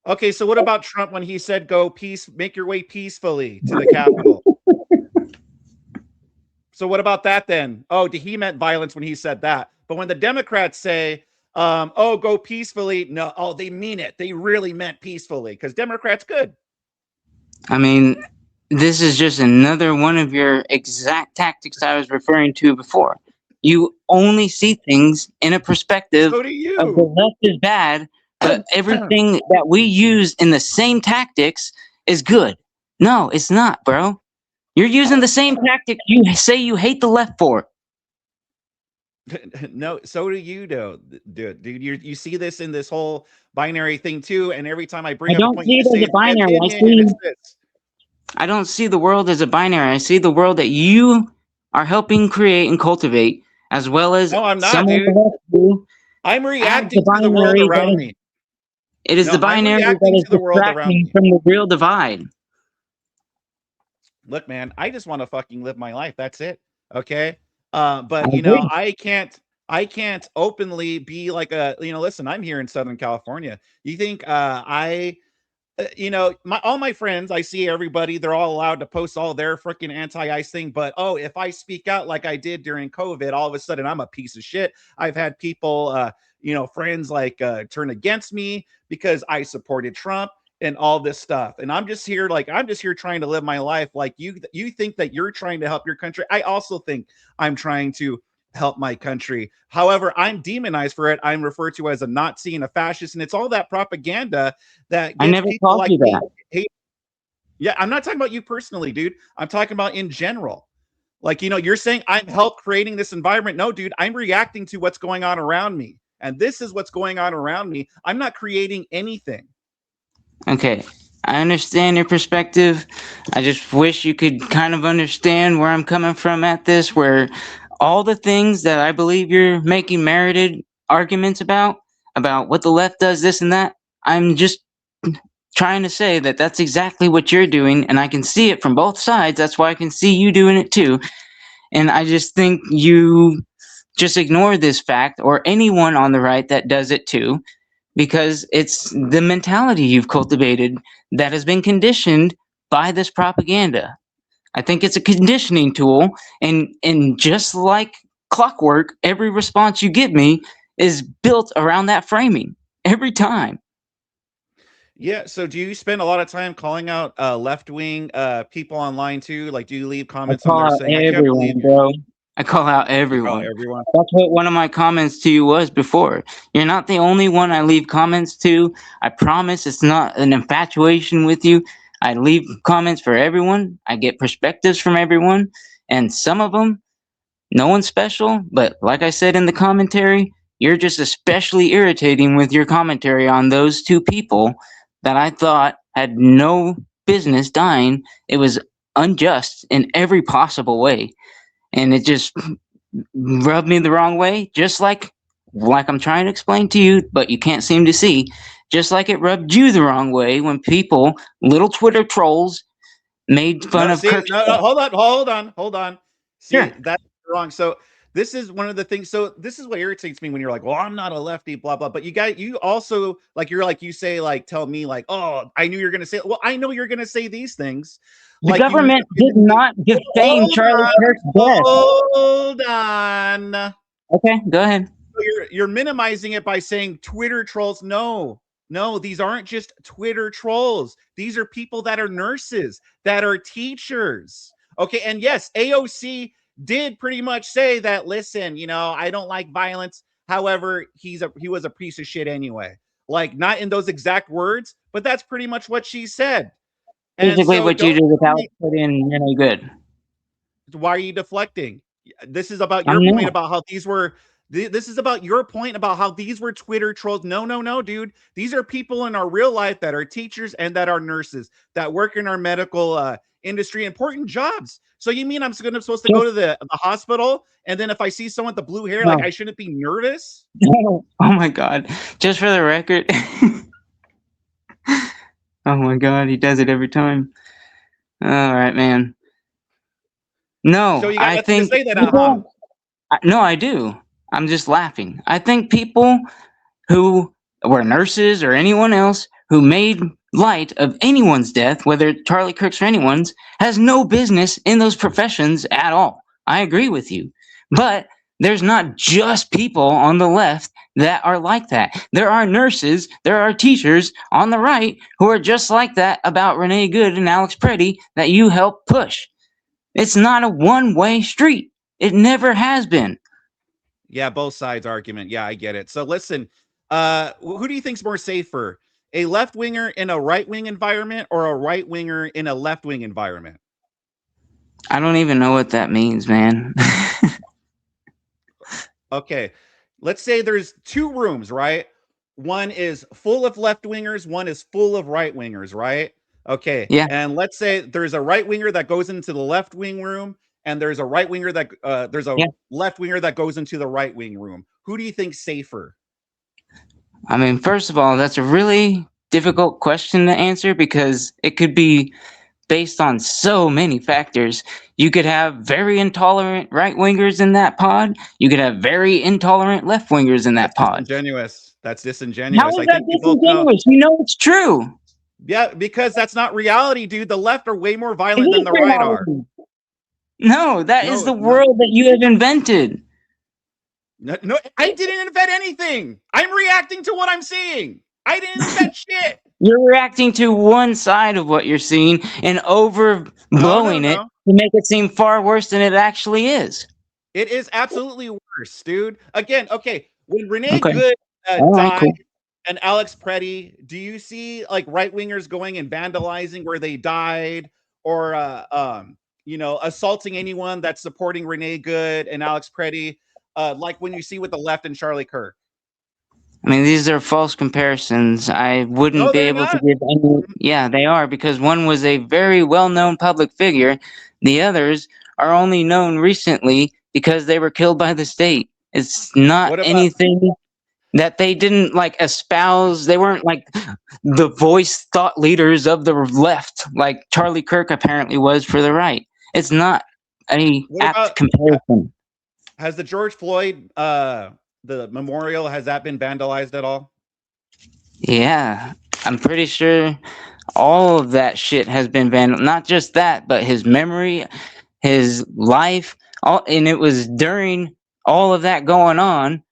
Okay, so what about Trump when he said go peace, make your way peacefully to the Capitol? So what about that then? Oh, he meant violence when he said that. But when the Democrats say, oh, go peacefully, no, oh, they mean it. They really meant peacefully because Democrats good. I mean, this is just another one of your exact tactics I was referring to before. You only see things in a perspective So do of the you. left is bad, but everything that we use in the same tactics is good. No, it's not, bro. You're using the same tactics you say you hate the left for. No, so do you, though, dude. You see this in this whole binary thing too. And every time I I bring up a don't point, you see it just as say a it's my binary. opinion and it's this. I don't see the world as a binary. I see the world that you are helping create and cultivate, as well as No, I'm some not, of the dude. rest of you, I'm as the reacting to the world binary around me. it is No, the I'm binary reacting that to is the world around distracting me. from the real divide. Look, man, I just want to fucking live my life. That's it. Okay. I But agree. I can't openly be like listen, I'm here in Southern California. You think I all my friends, I see everybody, they're all allowed to post all their freaking anti-ice thing. But oh, if I speak out like I did during COVID, all of a sudden I'm a piece of shit. I've had people, friends like turn against me because I supported Trump and all this stuff. And I'm just here trying to live my life. Like you think that you're trying to help your country. I also think I'm trying to help my country. However, I'm demonized for it. I'm referred to as a Nazi and a fascist, and it's all that propaganda that I gets never people called like you me that. hate. Yeah, I'm not talking about you personally, dude. I'm talking about in general. Like, you're saying I'm help creating this environment. No, dude, I'm reacting to what's going on around me. And this is what's going on around me. I'm not creating anything. Okay. I understand your perspective. I just wish you could kind of understand where I'm coming from at this, where all the things that I believe you're making merited arguments about what the left does, this and that, I'm just trying to say that that's exactly what you're doing, and I can see it from both sides. That's why I can see you doing it too. And I just think you just ignore this fact, or anyone on the right that does it too, because it's the mentality you've cultivated that has been conditioned by this propaganda. I think it's a conditioning tool, and just like clockwork, every response you give me is built around that framing every time. Yeah. So, do you spend a lot of time calling out left wing people online too? Like, do you leave I comments on call there out saying, "I can't believe everyone, bro. I call out you call everyone. everyone"? That's what one of my comments to you was before. You're not the only one I leave comments to. I promise it's not an infatuation with you. I leave comments for everyone. I get perspectives from everyone. And some of them, no one's special. But like I said in the commentary, you're just especially irritating with your commentary on those two people that I thought had no business dying. It was unjust in every possible way, and it just rubbed me the wrong way, just like I'm trying to explain to you, but you can't seem to see. Just like it rubbed you the wrong way when people, little Twitter trolls, made fun No, of see, Kirk. no, hold on. See, Sure. that's wrong. So this is one of the things. So this is what irritates me when you're like, "Well, I'm not a lefty," blah blah. But you also like you're like you say like tell me like, "Oh, I knew you're gonna say." Well, I know you're gonna say these things. The Like you government did minimize. not defame Hold Charlie on, Kirk's death. hold on. Okay, go ahead. So you're minimizing it by saying Twitter trolls. No, no, these aren't just Twitter trolls. These are people that are nurses, that are teachers. Okay, and yes, AOC did pretty much say that. Listen, I don't like violence. However, he was a piece of shit anyway. Like not in those exact words, but that's pretty much what she said. And Basically, so what you don't did with tell Alex me put in really good. why are you deflecting? This is about your I'm point not. about how these were. This is about your point about how these were Twitter trolls. No, no, no, dude. These are people in our real life that are teachers and that are nurses that work in our medical industry, important jobs. So you mean supposed to go Just to the hospital, and then if I see someone with the blue hair, like no. I shouldn't be nervous? Oh my god. Just for the record. Oh my god, he does it every time. All right, man. So No, you got I nothing to think say then, huh? people. No, I do. I'm just laughing. I think people who were nurses or anyone else who made light of anyone's death, whether Charlie Kirk's or anyone's, has no business in those professions at all. I agree with you. But there's not just people on the left that are like that. There are nurses, there are teachers on the right who are just like that about Renee Good and Alex Preddy that you help push. It's not a one-way street. It never has been. Yeah, both sides argument. Yeah, I get it. So listen, who do you think's more safer? A left winger in a right wing environment or a right winger in a left wing environment? I don't even know what that means, man. Okay. Let's say there's two rooms, right? One is full of left wingers, one is full of right wingers, right? Okay. Yeah. And let's say there's a right winger that goes into the left wing room, and there's a right winger that there's a Yeah. left winger that goes into the right wing room. Who do you think's safer? I mean, first of all, that's a really difficult question to answer because it could be based on so many factors. You could have very intolerant right wingers in that pod. You could have very intolerant left wingers in That's that pod. disingenuous. That's How disingenuous. is I that think we both know. disingenuous? You know it's true. Yeah, because that's not reality, dude. The left are way more It violent than is the right are. reality. No, that is No, the no, world that you have invented. no, no, I didn't invent anything. I'm reacting to what I'm seeing. I didn't invent shit. You're reacting to one side of what you're seeing and No, no, overblowing it no. to make it seem far worse than it actually is. It is absolutely worse, dude. Again, okay. When Renee Okay. Good All right, died cool. and Alex Preddy, do you see like right wingers going and vandalizing where they died, or assaulting anyone that's supporting Renee Good and Alex Preddy, like when you see with the left and Charlie Kirk? I mean, these are false comparisons. I wouldn't No, be they're able to not. give any. Yeah, they are because one was a very well known public figure. The others are only known recently because they were killed by the state. It's not What about anything. that they didn't like espouse. They weren't like the voice thought leaders of the left, like Charlie Kirk apparently was for the right. It's not a What apt about ha- comparison. has the George Floyd the memorial, has that been vandalized at all? Yeah, I'm pretty sure all of that shit has been vandal. Not just that, but his memory, his life, all, and it was during all of that going on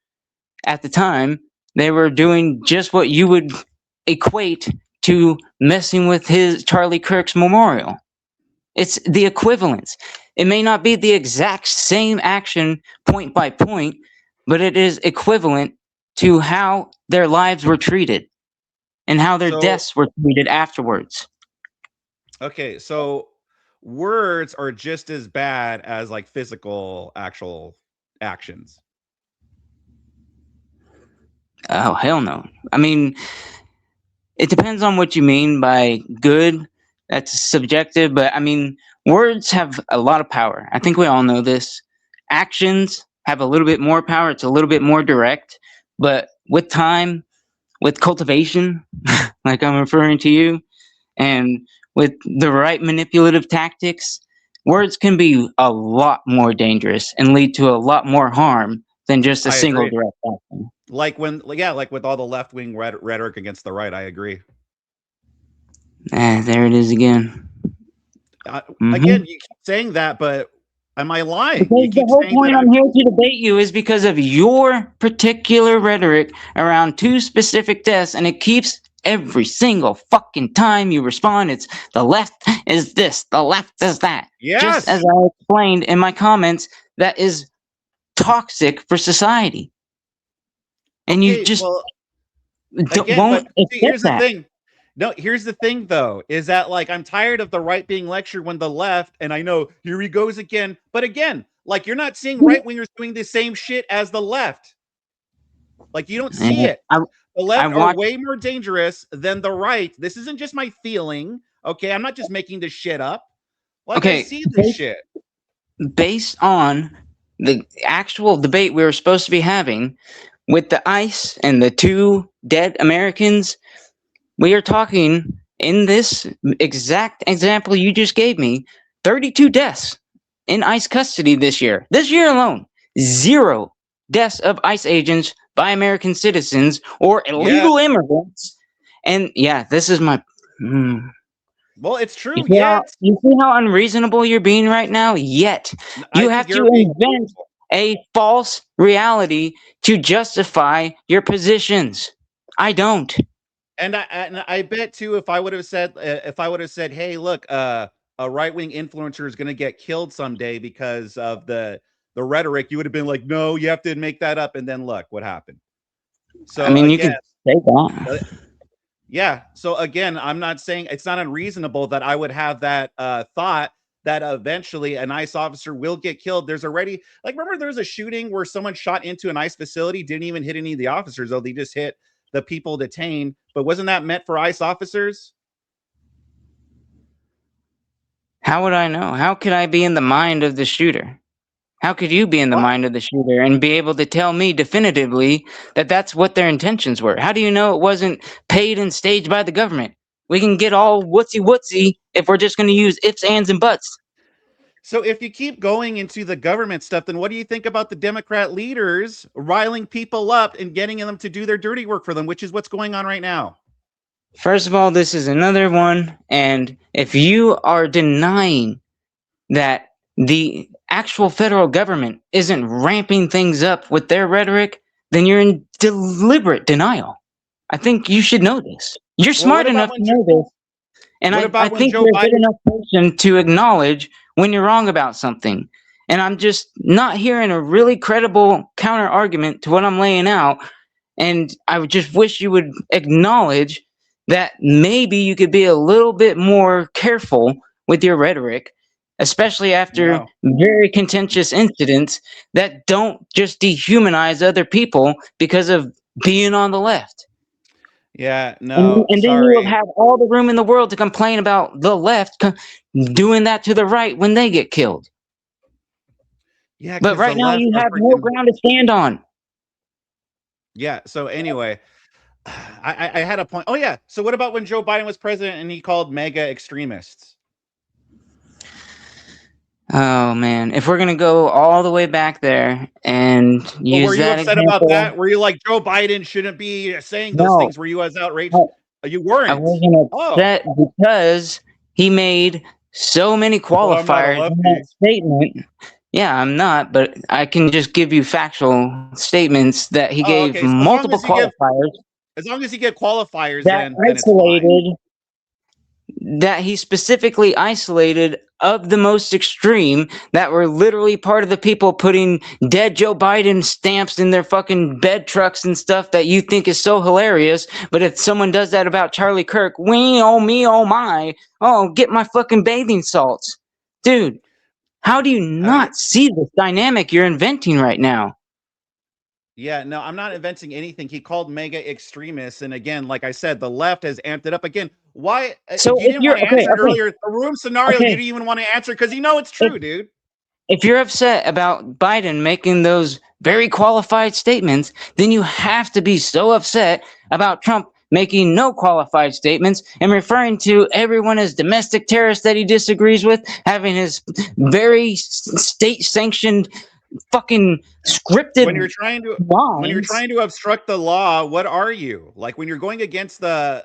at the time. They were doing just what you would equate to messing with his Charlie Kirk's memorial. It's the equivalence. It may not be the exact same action point by point, but it is equivalent to how their lives were treated and how their So deaths were treated afterwards. okay, so words are just as bad as like physical actual actions. Oh, hell no. I mean, it depends on what you mean by good. That's subjective, but I mean, words have a lot of power. I think we all know this. Actions have a little bit more power, it's a little bit more direct, but with time, with cultivation, like I'm referring to you, and with the right manipulative tactics, words can be a lot more dangerous and lead to a lot more harm than just a I single agree. direct action. Like when, yeah, like with all the left wing rhetoric against the right, I agree. There it is again. Again, Hmm. you keep saying that, but am I lying? You Because the keep whole saying that point I. I'm here to debate you is because of your particular rhetoric around two specific deaths, and it keeps every single fucking time you respond. It's the left is this, the left is that. Just as Yes. I explained in my comments, that is toxic for society, and you Okay. just Well, again, won't but see, accept here's the that. thing. No, here's the thing though, is that like I'm tired of the right being lectured when the left, and I know here he goes again. But again, like you're not seeing right wingers doing the same shit as the left. Like you don't see And it. I The I left are watched. way more dangerous than the right. This isn't just my feeling. Okay, I'm not just making this shit up. Like I Okay, see this shit. based on the actual debate we were supposed to be having with the ICE and the two dead Americans, we are talking in this exact example you just gave me 32 deaths in ICE custody this year. This year alone, zero deaths of ICE agents by American citizens or Yes. illegal immigrants. And yeah, this is my. Hmm. Well, it's true. Yet You see how unreasonable you're being right now? Yet I you think have to you're being invent unreasonable. a false reality to justify your positions. I don't. And I bet too, if I would have said, hey, look, a right wing influencer is going to get killed someday because of the rhetoric, you would have been like, no, you have to make that up. And then look what happened. I So mean, you again, could say uh, that. yeah. So again, I'm not saying it's not unreasonable that I would have that thought that eventually an ICE officer will get killed. There's already, like, remember there was a shooting where someone shot into an ICE facility, didn't even hit any of the officers, though they just hit the people detained. But wasn't that meant for ICE officers? How would I know? How could I be in the mind of the shooter? How could you be in the What? mind of the shooter and be able to tell me definitively that that's what their intentions were? How do you know it wasn't paid and staged by the government? We can get all wootsy wootsy if we're just going to use ifs, ands, and buts. So if you keep going into the government stuff, then what do you think about the Democrat leaders riling people up and getting them to do their dirty work for them, which is what's going on right now? First of all, this is another one. And if you are denying that the actual federal government isn't ramping things up with their rhetoric, then you're in deliberate denial. I think you should know this. You're Well, smart enough to know this. And what I about when think Joe you're a good Biden? enough person to acknowledge when you're wrong about something. And I'm just not hearing a really credible counter argument to what I'm laying out. And I would just wish you would acknowledge that maybe you could be a little bit more careful with your rhetoric, especially after No. very contentious incidents that don't just dehumanize other people because of being on the left. Yeah, And, no, and then you will sorry. have all the room in the world to complain about the left doing that to the right when they get killed. Yeah, But because the right now left you are have no freaking. ground to stand on. Yeah. So anyway, I had a point. Oh yeah. So what about when Joe Biden was president and he called mega extremists? Oh man, if we're gonna go all the way back there and Well, were use you that upset about example, that? Were you like Joe Biden shouldn't be saying those no, things? Were you as outraged? no, You I weren't. wasn't Oh, upset because he made so many well, I'm not a qualifiers in that lefty. statement. Yeah, I'm not, but I can just give you factual statements that he Oh, gave okay. So as long multiple as you give, qualifiers as long as you get qualifiers, that then it's fine. isolated that he specifically isolated of the most extreme that were literally part of the people putting dead Joe Biden stamps in their fucking bed trucks and stuff that you think is so hilarious. But if someone does that about Charlie Kirk, we oh me oh my, oh get my fucking bathing salts. Dude, how do you Have you? not see this dynamic you're inventing right now? Yeah, no, I'm not inventing anything. He called mega extremists, and again, like I said, the left has amped it up again. Why So you if didn't you're want to okay, answer it okay, earlier? The room scenario, you okay. didn't even want to answer because you know it's If true, dude. if you're upset about Biden making those very qualified statements, then you have to be so upset about Trump making no qualified statements and referring to everyone as domestic terrorists that he disagrees with, having his very state sanctioned fucking When you're scripted trying to lines. obstruct the law, what are you? Like when you're going against the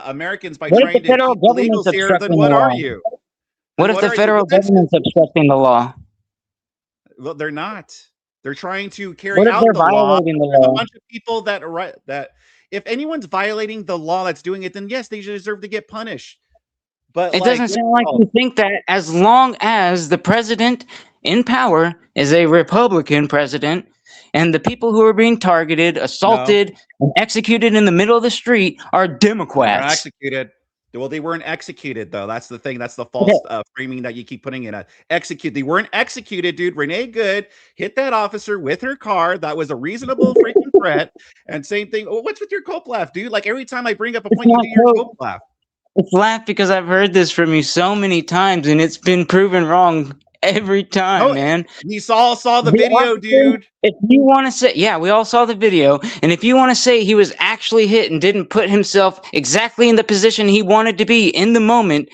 Americans by What if the trying to federal keep illegals government's here, then obstructing the what are law? you? What Then if what the are you? federal Well, that's government's obstructing the law? well, they're not. They're trying to carry What if out they're the law. violating the There's a law? bunch of people that are right that if anyone's violating the law that's doing it, then yes, they deserve to get punished. But It like, doesn't what's sound it like called? you think that as long as the president in power is a Republican president and the people who are being targeted, No, assaulted, and executed in the middle of the street are they were Democrats. executed. Well, they weren't executed though. That's the thing. That's the Okay, false framing that you keep putting in. Execute. They weren't executed, dude. Renee Good hit that officer with her car. That was a reasonable freaking threat. And same thing. Oh, what's with your cope laugh, dude? Like every time I bring up a it's point, you not do your coke. cope laugh. It's laugh because I've heard this from you so many times and it's been proven wrong every time, No, man. we all saw the The video, officer, dude. if you want to say, yeah, we all saw the video, and if you want to say he was actually hit and didn't put himself exactly in the position he wanted to be in the moment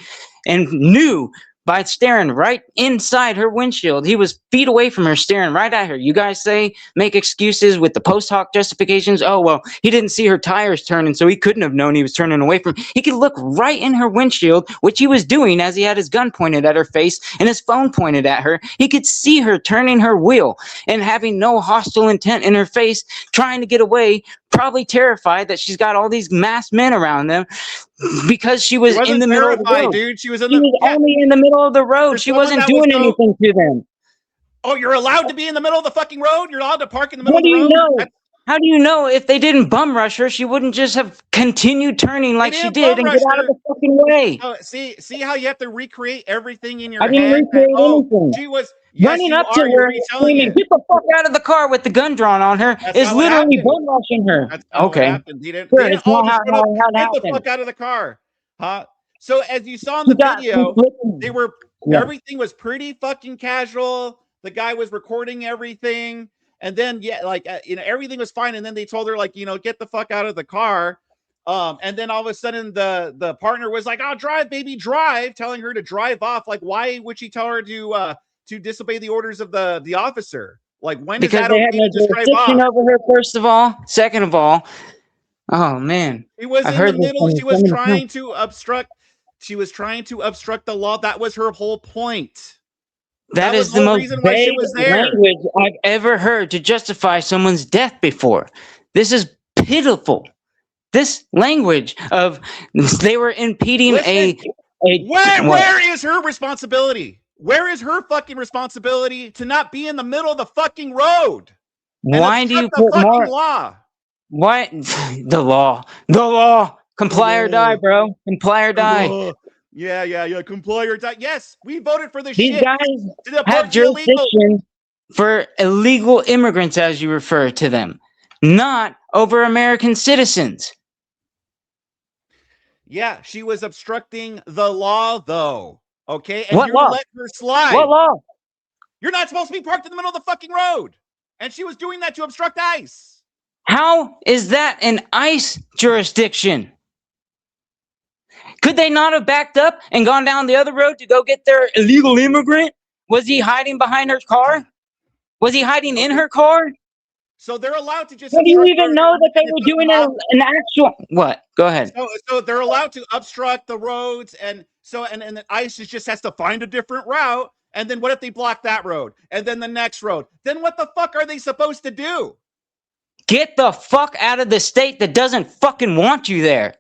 and knew by staring right inside her windshield, he was feet away from her, staring right at her. You guys say, make excuses with the post-hoc justifications. Oh, well, he didn't see her tires turning, so he couldn't have known he was turning away from her. He could look right in her windshield, which he was doing as he had his gun pointed at her face and his phone pointed at her. He could see her turning her wheel and having no hostile intent in her face, trying to get away, probably terrified that she's got all these masked men around them because she She was in wasn't the middle of the terrified, road. dude. She was in She the was yeah. only in the middle of the For road. She someone wasn't that was doing so anything to them. oh, you're allowed to be in the middle of the fucking road. You're allowed to park in the middle How of do the you road. know? How do you know if they didn't bum rush her, she wouldn't just have continued turning They like she didn't did bum and get rush out of her. the fucking way? Oh, see how you have to recreate everything in I your didn't head. That recreate oh, anything. she was. Yes, Running you up to are. You're her, retelling screaming, it. "Get the fuck out of the car!" with the gun drawn on her That's is not what literally happened. bum rushing her. That's not what Okay, happened. They didn't. sure, They didn't it's all not just run up. how it Get the happened. fuck out of the car, huh? So as you saw in She the got video, they conflicting. were Yeah, everything was pretty fucking casual. The guy was recording everything, and then yeah, like everything was fine. And then they told her like get the fuck out of the car. And then all of a sudden the partner was like, "Oh, drive, baby, drive," telling her to drive off. Like, why would she tell her to disobey the orders of the officer? Like, when is because that they had okay no to just drive jurisdiction off? over her. First of all, second of all, oh man, She was I've in the heard this middle. from She so was many times. trying to obstruct. She was trying to obstruct the law. That was her whole point. That That was is the the whole most reason why she vague was there. language I've ever heard to justify someone's death before. This is pitiful. This language of they were impeding Listen, a what? where is her responsibility? Where is her fucking responsibility to not be in the middle of the fucking road and Why do obstruct you the put fucking more? law? Why the law? The law. The Comply or die, law. bro. Comply or The die. law. Yeah. Comply or die. Yes, we voted for the These shit guys to have deport the illegal. jurisdiction for illegal immigrants, as you refer to them, not over American citizens. Yeah, she was obstructing the law, though. Okay, and What you're law? letting her What slide. law? You're not supposed to be parked in the middle of the fucking road. And she was doing that to obstruct ICE. How is that an ICE jurisdiction? Could they not have backed up and gone down the other road to go get their illegal immigrant? Was he hiding behind her car? Was he hiding in Okay, her car? so they're allowed to just How do you obstruct the even road, know that they and it were doesn't doing bother. an actual what? Go ahead. So they're allowed to obstruct the roads, and so and the ICE just has to find a different route. And then what if they block that road and then the next road? Then what the fuck are they supposed to do? Get the fuck out of the state that doesn't fucking want you there.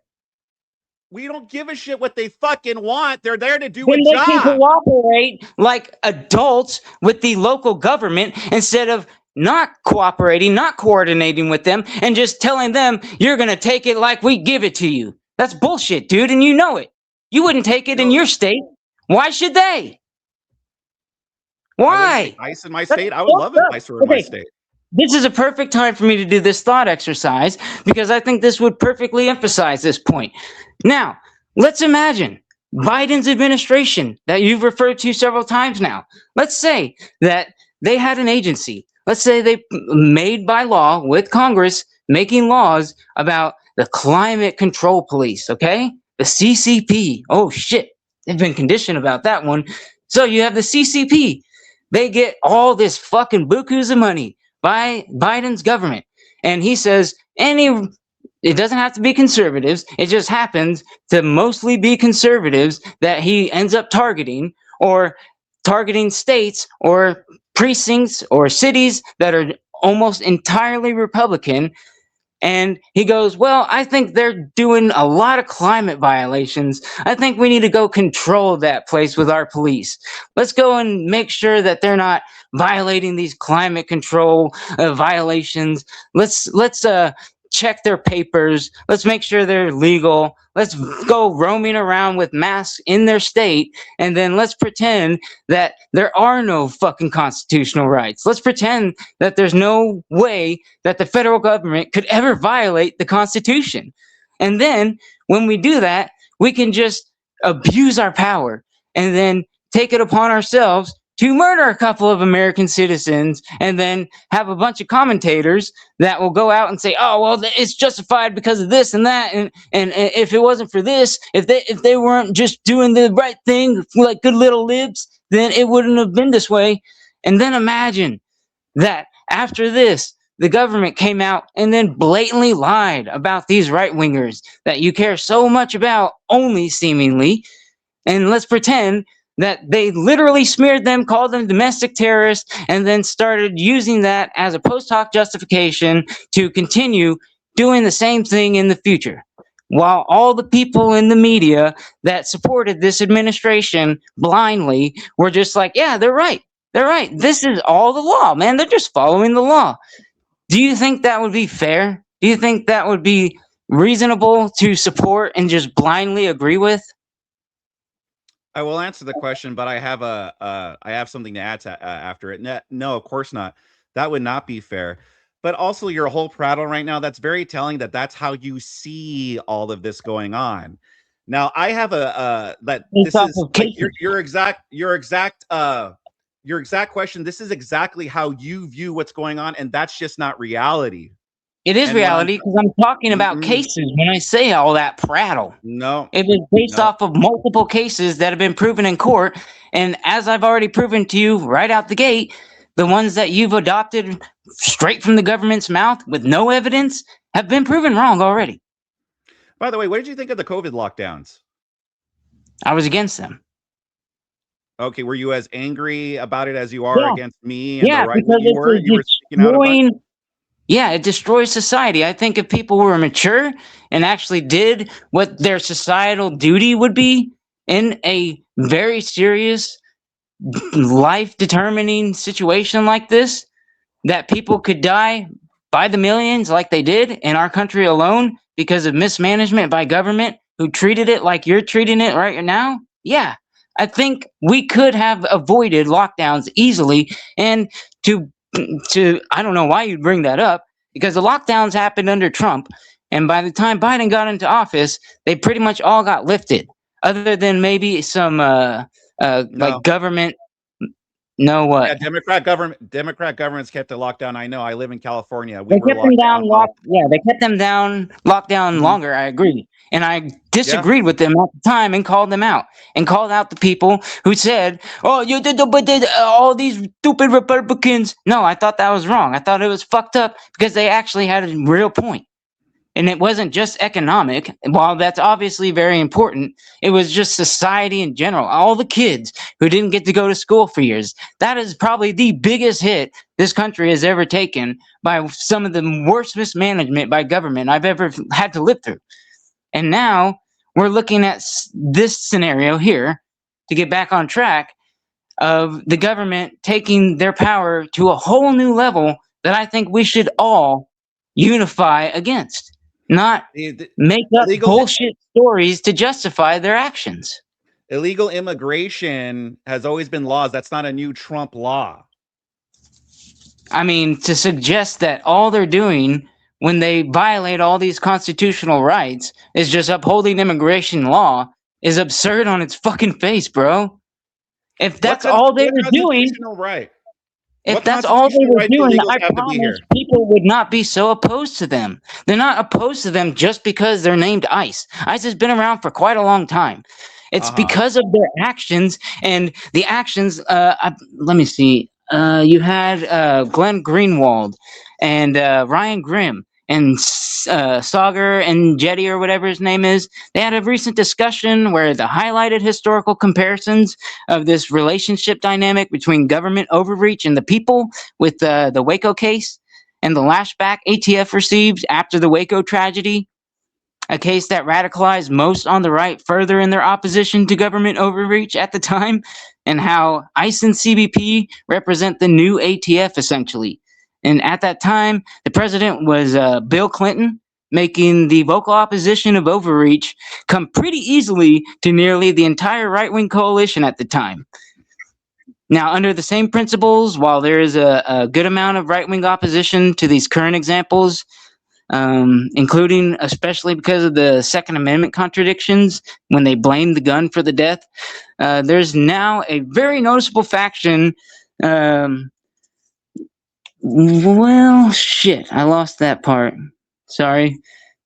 We don't give a shit what they fucking want. They're there to do a Then they can job. cooperate like adults with the local government instead of not cooperating, not coordinating with them, and just telling them you're going to take it like we give it to you. That's bullshit, dude, and you know it. You wouldn't take it in No, your state. Why should they? I wouldn't take Why? ICE in my That's state. I would love fucked if up. ICE were in my Okay, state. this is a perfect time for me to do this thought exercise because I think this would perfectly emphasize this point. Now, let's imagine Biden's administration that you've referred to several times now. Let's say that they had an agency. Let's say they made by law with Congress making laws about the climate control police, okay? The CCP. Oh shit. They've been conditioned about that one. So you have the CCP. They get all this fucking bukus of money by Biden's government. And he says it doesn't have to be conservatives. It just happens to mostly be conservatives that he ends up targeting, or targeting states or precincts or cities that are almost entirely Republican. And he goes, well, I think they're doing a lot of climate violations. I think we need to go control that place with our police. Let's go and make sure that they're not violating these climate control violations. Let's check their papers. Let's make sure they're legal. Let's go roaming around with masks in their state, and then let's pretend that there are no fucking constitutional rights. Let's pretend that there's no way that the federal government could ever violate the Constitution. And then when we do that, we can just abuse our power and then take it upon ourselves to murder a couple of American citizens, and then have a bunch of commentators that will go out and say, "Oh, well, it's justified because of this and that, and if it wasn't for this, if they weren't just doing the right thing like good little libs, then it wouldn't have been this way." And then imagine that after this, the government came out and then blatantly lied about these right wingers that you care so much about, only seemingly. And let's pretend that they literally smeared them, called them domestic terrorists, and then started using that as a post-hoc justification to continue doing the same thing in the future. While all the people in the media that supported this administration blindly were just like, yeah, they're right. They're right. This is all the law, man. They're just following the law. Do you think that would be fair? Do you think that would be reasonable to support and just blindly agree with? I will answer the question, but I have something to add to, after it. No, of course not. That would not be fair. But also, your whole prattle right now, that's very telling that that's how you see all of this going on. Now, I have that Based this off is of like cases. your exact question. This is exactly how you view what's going on, and that's just not reality. It is And what I'm reality because I'm talking about mm-mm, cases when I say all that prattle. no, It is based no. off of multiple cases that have been proven in court. And as I've already proven to you right out the gate, the ones that you've adopted straight from the government's mouth with no evidence have been proven wrong already. By the way, what did you think of the COVID lockdowns? I was against them. Okay, were you as angry about it as you are Yeah, against me and the yeah, right that because you were? You were it's speaking out a bunch? destroying. Yeah, it destroys society. I think if people were mature and actually did what their societal duty would be in a very serious life determining situation like this, that people could die by the millions like they did in our country alone because of mismanagement by government who treated it like you're treating it right now. Yeah, I think we could have avoided lockdowns easily. And to I don't know why you'd bring that up, because the lockdowns happened under Trump, and by the time Biden got into office, they pretty much all got lifted, other than maybe some like No, government. No, Yeah, what? Democrat governments kept it locked down. I know. I live in California. We They were kept them locked down down all. locked. Yeah, they kept them down locked down Mhm. longer. I agree, and I Yeah. disagreed with them at the time and called them out and called out the people who said, "Oh, you did, but did all these stupid Republicans." No, I thought that was wrong. I thought it was fucked up because they actually had a real point. And it wasn't just economic, while that's obviously very important. It was just society in general. All the kids who didn't get to go to school for years. That is probably the biggest hit this country has ever taken by some of the worst mismanagement by government I've ever had to live through. And now we're looking at this scenario here to get back on track of the government taking their power to a whole new level that I think we should all unify against, not The make up illegal bullshit stories to justify their actions. illegal immigration has always been laws. That's not a new Trump law. I mean, to suggest that all they're doing when they violate all these constitutional rights is just upholding immigration law is absurd on its fucking face, bro. If that's all they What were doing, constitutional right? If What that's all they constitutional were right do doing, illegals I have to be promise here? people would not be so opposed to them. They're not opposed to them just because they're named ICE. ICE has been around for quite a long time. It's Uh-huh. because of their actions and the actions. Let me see. You had Glenn Greenwald and Ryan Grimm and Sauger and Jetty or whatever his name is. They had a recent discussion where they highlighted historical comparisons of this relationship dynamic between government overreach and the people with the Waco case and the lashback ATF received after the Waco tragedy, a case that radicalized most on the right further in their opposition to government overreach at the time, and how ICE and CBP represent the new ATF essentially. And at that time, the president was Bill Clinton, making the vocal opposition of overreach come pretty easily to nearly the entire right wing coalition at the time. Now, under the same principles, while there is a good amount of right wing opposition to these current examples, including especially because of the Second Amendment contradictions when they blame the gun for the death, there's now a very noticeable faction. Um, well, shit, I lost that part. Sorry.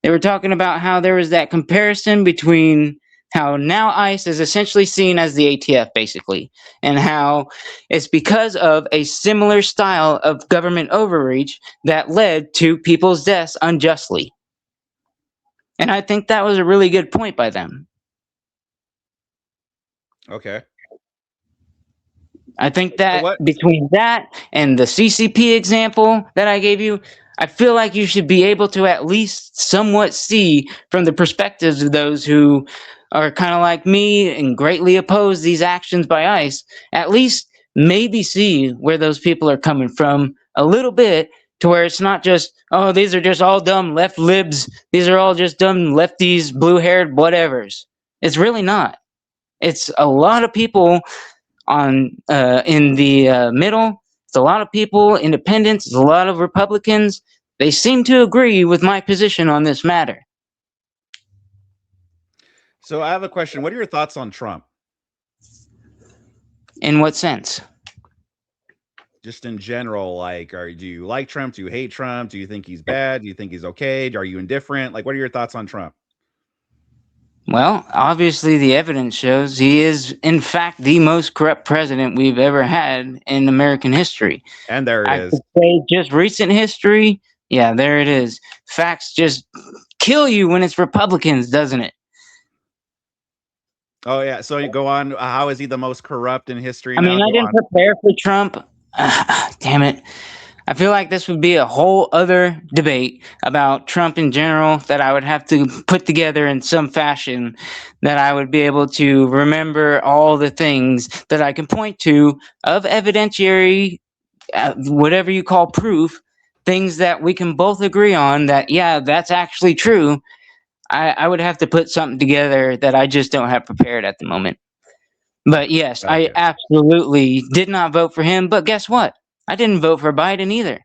They were talking about how there was that comparison between how now ICE is essentially seen as the ATF, basically, and how it's because of a similar style of government overreach that led to people's deaths unjustly. And I think that was a really good point by them. Okay. I think So that what between that and the CCP example that I gave you, I feel like you should be able to at least somewhat see from the perspectives of those who are kind of like me and greatly oppose these actions by ICE, at least maybe see where those people are coming from a little bit, to where it's not just, oh, these are just all dumb left libs. These are all just dumb lefties, blue haired, whatevers. It's really not. It's a lot of people on in the middle. It's a lot of people, independents, it's a lot of Republicans. They seem to agree with my position on this matter. so I have a question. What are your thoughts on Trump? In what sense? Just in general, like do you like Trump? Do you hate Trump? Do you think he's bad? Do you think he's okay? Are you indifferent? Like what are your thoughts on Trump? Well, obviously, the evidence shows he is, in fact, the most corrupt president we've ever had in American history. And there it I is. could say just recent history. Yeah, there it is. Facts just kill you when it's Republicans, doesn't it? Oh yeah. So you go on. How is he the most corrupt in history I now? mean, I Go didn't on. prepare for Trump. Damn it. I feel like this would be a whole other debate about Trump in general that I would have to put together in some fashion, that I would be able to remember all the things that I can point to of evidentiary, whatever you call proof, things that we can both agree on that, yeah, that's actually true. I would have to put something together that I just don't have prepared at the moment. But yes, I Gotcha. absolutely did not vote for him. But guess what? I didn't vote for Biden either.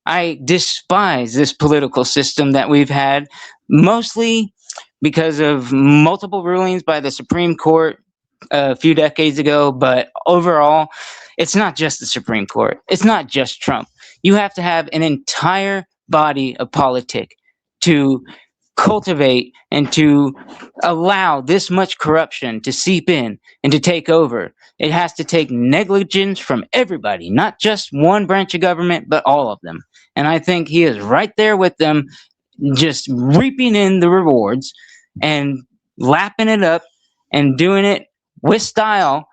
I despise this political system that we've had, mostly because of multiple rulings by the Supreme Court a few decades ago. But overall, it's not just the Supreme Court. It's not just Trump. You have to have an entire body of politic to cultivate and to allow this much corruption to seep in and to take over. It has to take negligence from everybody, not just one branch of government, but all of them. And I think he is right there with them, just reaping in the rewards and lapping it up and doing it with style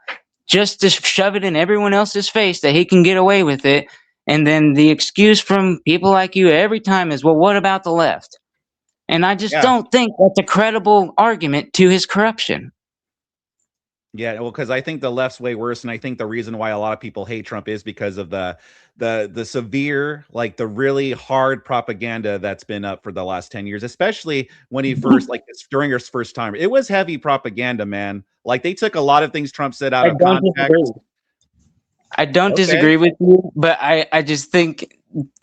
just to shove it in everyone else's face that he can get away with it. And then the excuse from people like you every time is, well, what about the left? And I just Yeah. don't think that's a credible argument to his corruption. Yeah, well, because I think the left's way worse, and I think the reason why a lot of people hate Trump is because of the severe, like the really hard propaganda that's been up for the last 10 years, especially when he first, like during his first time. It was heavy propaganda, man. Like they took a lot of things Trump said out I of don't disagree. context. I don't Okay. disagree with you, but I just think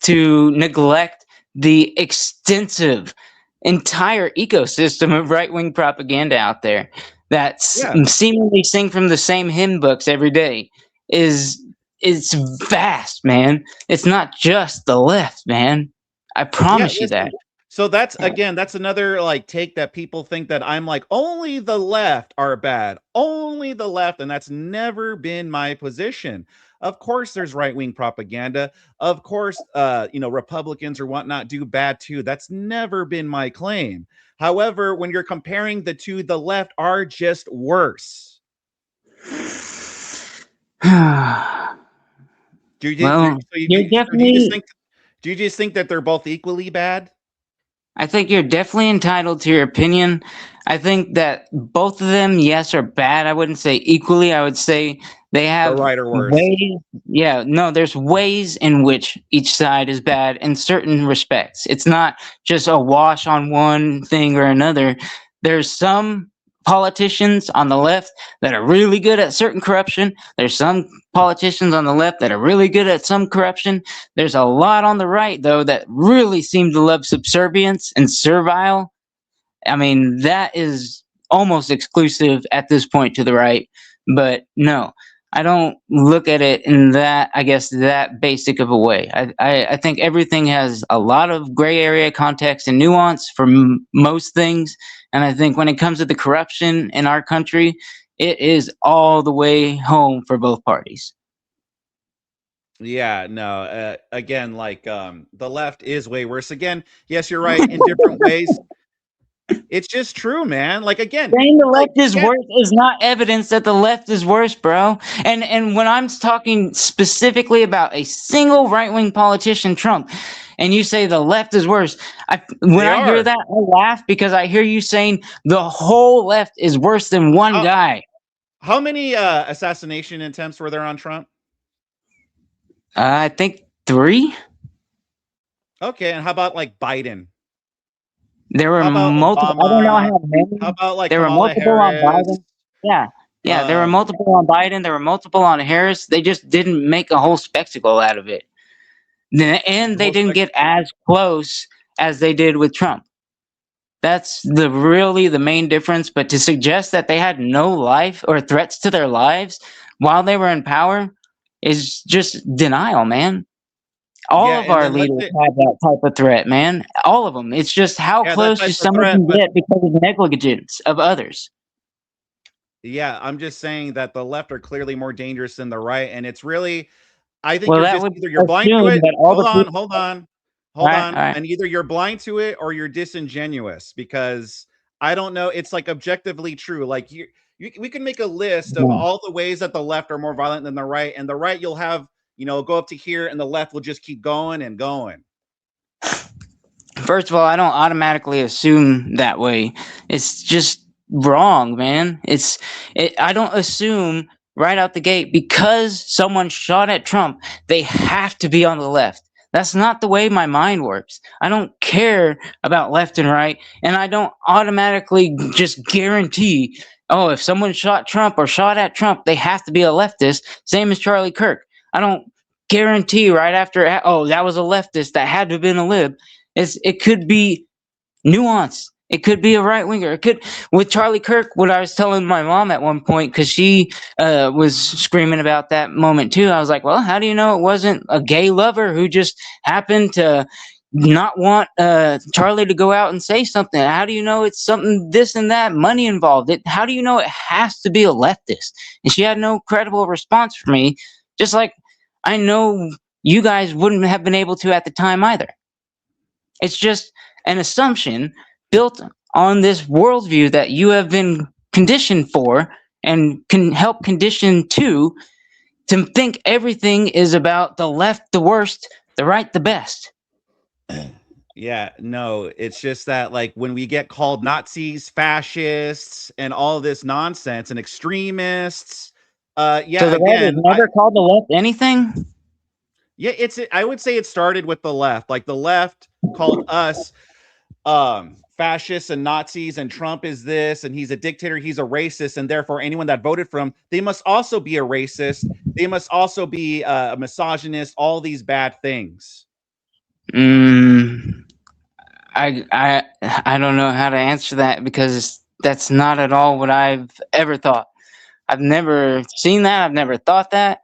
to neglect the extensive entire ecosystem of right wing propaganda out there that Yeah. seemingly sing from the same hymn books every day is it's vast, man. It's not just the left, man. I Yeah, promise you that. listen. So that's again, that's another like take that people think that I'm like only the left are bad, only the left, and that's never been my position. Of course, there's right wing propaganda. Of course, Republicans or whatnot do bad too. That's never been my claim. However, when you're comparing the two, the left are just worse. Do you, do, Well, so you, you're so do you just definitely think that they're both equally bad? I think you're definitely entitled to your opinion. I think that both of them, yes, are bad. I wouldn't say equally. I would say they Or have right or worse? ways. Yeah, no, there's ways in which each side is bad in certain respects. It's not just a wash on one thing or another. There's some politicians on the left that are really good at certain corruption. There's some politicians on the left that are really good at some corruption. There's a lot on the right, though, that really seem to love subservience and servile. I mean, that is almost exclusive at this point to the right. But no, I don't look at it in that, I guess, that basic of a way. I think everything has a lot of gray area context and nuance for most things. And I think when it comes to the corruption in our country, it is all the way home for both parties. Yeah, no. Again, like the left is way worse. Again, yes, you're right in different ways. It's just true, man. Like again, Saying the like left is again, worse is not evidence that the left is worse, bro. And when I'm talking specifically about a single right wing politician, Trump, and you say the left is worse, when they I hear are. that, I laugh because I hear you saying the whole left is worse than one How guy. how many assassination attempts were there on Trump? I think three. Okay, and how about like Biden? There were How about multiple. I don't know Obama? how How many. about like There were Kamala multiple on Harris? Biden. Yeah, yeah. There were Um, multiple on Biden. There were multiple on Harris. They just didn't make a whole spectacle out of it. And the they whole didn't get spectacle. as close as they did with Trump. That's the main difference. But to suggest that they had no life or threats to their lives while they were in power is just denial, man. All Yeah, of and our then let's leaders say, have that type of threat, man. All of them. It's just how yeah, that close do type of some of threat, them but get because of negligence of others. yeah, I'm just saying that the left are clearly more dangerous than the right, and it's really, I think Well, you're that just would either you're blind to assume it. that all Hold the on, people. hold on, All hold right, all on, right. and either you're blind to it or you're disingenuous because I don't know. It's like objectively true. Like we can make a list of No. all the ways that the left are more violent than the right, and the right you'll have go up to here, and the left will just keep going and going. First of all, I don't automatically assume that way. It's just wrong, man. I don't assume right out the gate because someone shot at Trump, they have to be on the left. That's not the way my mind works. I don't care about left and right, and I don't automatically just guarantee, oh, if someone shot Trump or shot at Trump, they have to be a leftist, same as Charlie Kirk. I don't guarantee right after, oh, that was a leftist that had to have been a lib. It could be nuanced. It could be a right winger. It could, with Charlie Kirk. What I was telling my mom at one point, because she was screaming about that moment too. I was like, "Well, how do you know it wasn't a gay lover who just happened to not want Charlie to go out and say something? How do you know it's something this and that, money involved? How do you know it has to be a leftist?" And she had no credible response for me. Just like I know you guys wouldn't have been able to at the time either. It's just an assumption built on this worldview that you have been conditioned for and can help condition to think everything is about the left, the worst, the right, the best. Yeah, no, it's just that like when we get called Nazis, fascists, and all this nonsense and extremists, So yeah, the right has again, never called the left anything? yeah, I would say it started with the left. Like the left called us fascists and Nazis, and Trump is this, and he's a dictator, he's a racist, and therefore anyone that voted for him, they must also be a racist, they must also be a misogynist, all these bad things. Mm, I don't know how to answer that because that's not at all what I've ever thought. I've never seen that. I've never thought that.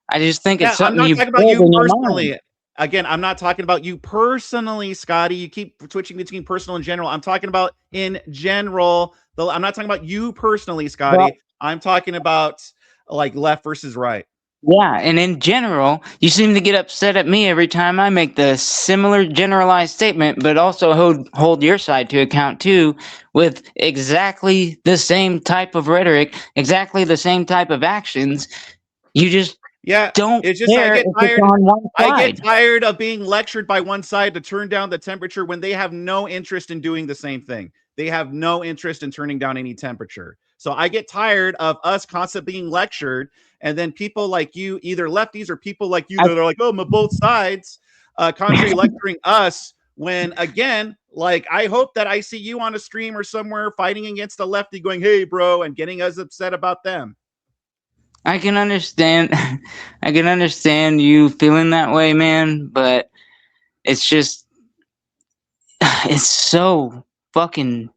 I just think it's Yeah, I'm something not you talking about build you in your mind. personally. Again, I'm not talking about you personally, Scotty. You keep switching between personal and general. I'm talking about in general. I'm not talking about you personally, Well, Scotty. I'm talking about like left versus right. yeah, and in general, you seem to get upset at me every time I make the similar generalized statement, but also hold your side to account too, with exactly the same type of rhetoric, exactly the same type of actions. You just Yeah, don't it's just care if it's on one I get side. tired of being lectured by one side to turn down the temperature when they have no interest in doing the same thing. They have no interest in turning down any temperature. So I get tired of us constantly being lectured, and then people like you, either lefties or people like you I, that are like, "Oh, I'm on both sides," constantly lecturing us. When again, like I hope that I see you on a stream or somewhere fighting against a lefty, going, "Hey, bro," and getting us upset about them. I can understand, I can understand you feeling that way, man. But it's just, it's so fucking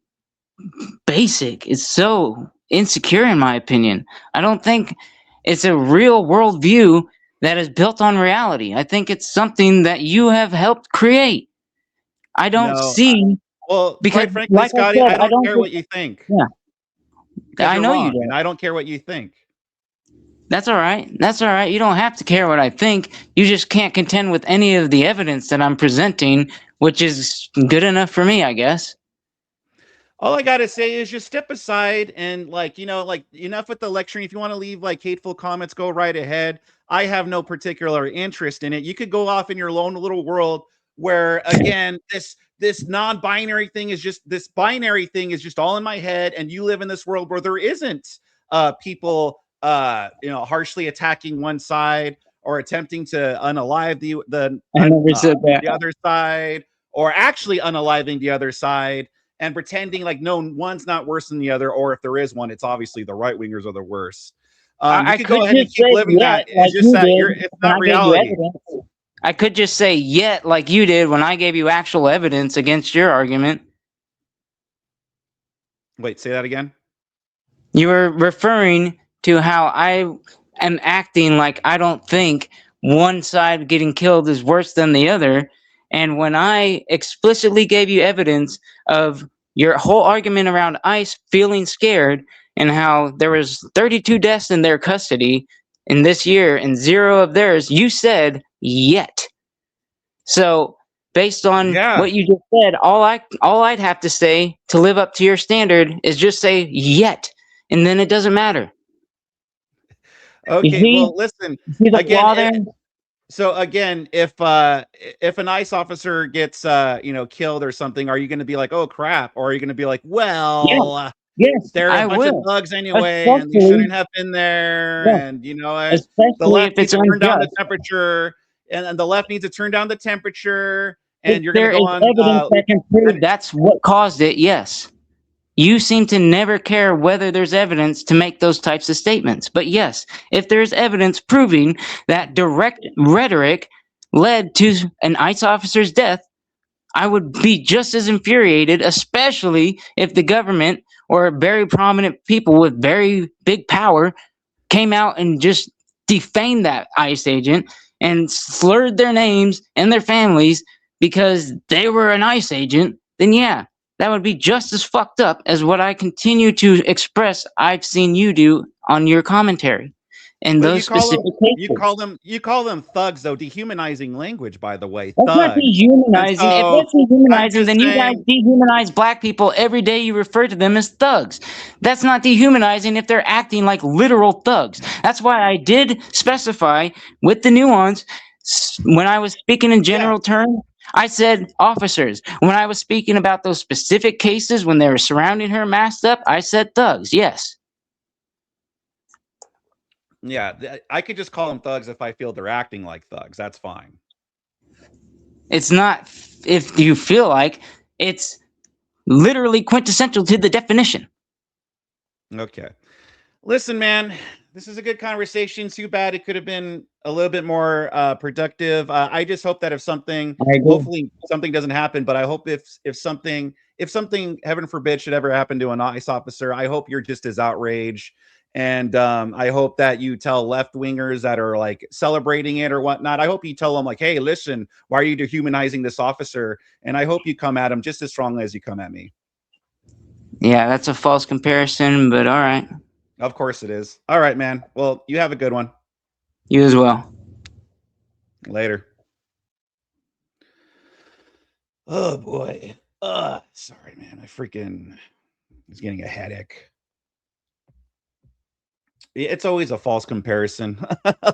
basic. It's so insecure, in my opinion. I don't think it's a real worldview that is built on reality. I think it's something that you have helped create. I don't No, see, well, because, quite frankly, like I Scotty, said, I I don't don't care think, what you think yeah, because I you're know you wrong, and don't. I don't care what you think. That's all right. That's all right. You don't have to care what I think. You just can't contend with any of the evidence that I'm presenting, which is good enough for me, I guess. All I gotta say is just step aside and, like, like enough with the lecturing. If you want to leave like hateful comments, go right ahead. I have no particular interest in it. You could go off in your own little world where, again, this non-binary thing is just this binary thing is just all in my head, and you live in this world where there isn't people harshly attacking one side or attempting to unalive I never said that. the other side, or actually unaliving the other side and pretending like no one's not worse than the other, or if there is one, it's obviously the right wingers are the worst. You I could go could ahead and just keep say living yet, that. It's like just you that did it's when not I gave you reality. evidence. I could just say yet, like you did when I gave you actual evidence against your argument. Wait, say that again. You were referring to how I am acting like I don't think one side getting killed is worse than the other. And when I explicitly gave you evidence of your whole argument around ICE feeling scared and how there was 32 deaths in their custody in this year and zero of theirs, you said yet. So based on Yeah. what you just said, all I'd have to say to live up to your standard is just say yet, and then it doesn't matter. You Okay. see, Well, listen you see the again. flaw there? So again, if an ICE officer gets killed or something, are you going to be like, oh crap, or are you going to be like, Yeah, well, yes, they're a I bunch of will. thugs anyway, and they Especially, shouldn't have been there, yeah, and the especially left if needs it's to turn down the unjust. temperature, and the left needs to turn down the temperature, If and you're going to there go is on. evidence that can prove that's what caused it, yes. You seem to never care whether there's evidence to make those types of statements. But yes, if there's evidence proving that direct rhetoric led to an ICE officer's death, I would be just as infuriated, especially if the government or very prominent people with very big power came out and just defamed that ICE agent and slurred their names and their families because they were an ICE agent. Then yeah, that would be just as fucked up as what I continue to express I've seen you do on your commentary in But those specific cases. you call them thugs, though, dehumanizing language, by the way, That's not thugs. And dehumanizing. If so that's I'm dehumanizing, just then you guys saying, dehumanize black people every day. You refer to them as thugs. That's not dehumanizing if they're acting like literal thugs. That's why I did specify with the nuance when I was speaking in yeah, general terms. I said officers. When I was speaking about those specific cases when they were surrounding her masked up, I said thugs. Yes. yeah. I could just call them thugs if I feel they're acting like thugs. That's fine. It's not if you feel like it's literally quintessential to the definition. Okay. Listen, man, this is a good conversation. Too bad it could have been a little bit more productive. I just hope that if something, I agree. hopefully something doesn't happen, but I hope if something, heaven forbid, should ever happen to an ICE officer, I hope you're just as outraged. And I hope that you tell left wingers that are like celebrating it or whatnot. I hope you tell them like, "Hey, listen, why are you dehumanizing this officer?" And I hope you come at him just as strongly as you come at me. Yeah, that's a false comparison, but all right. Of course it is. All right, man. Well, you have a good one. You as well. Later. Oh boy. Sorry, man. I freaking was getting a headache. It's always a false comparison.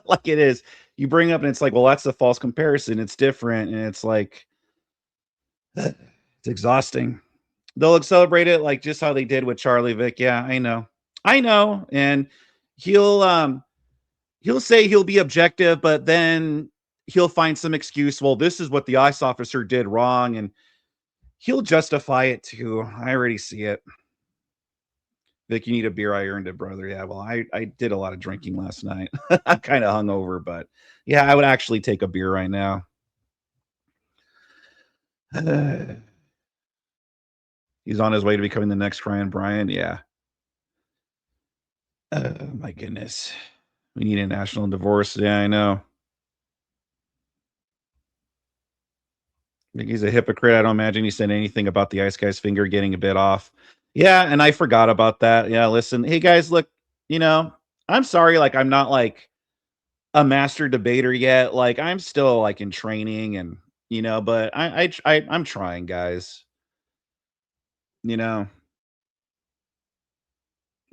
Like it is. You bring up and it's like, well, that's a false comparison. It's different. And it's like it's exhausting. They'll celebrate it like just how they did with Charlie Vick. Yeah, I know. I know. And he'll he'll say he'll be objective, but then he'll find some excuse. Well, this is what the ICE officer did wrong, and he'll justify it too. I already see it. Vic, you need a beer. I earned it, brother. Yeah, well, I did a lot of drinking last night. I'm kind of hungover, but yeah, I would actually take a beer right now. He's on his way to becoming the next Ryan Bryan. Yeah. My goodness. We need a national divorce. Yeah, I know. I think he's a hypocrite. I don't imagine he said anything about the ice guy's finger getting a bit off. Yeah, and I forgot about that. Yeah, listen. Hey guys, look, you know, I'm sorry, like I'm not like a master debater yet. Like I'm still like in training and but I'm trying, guys. You know,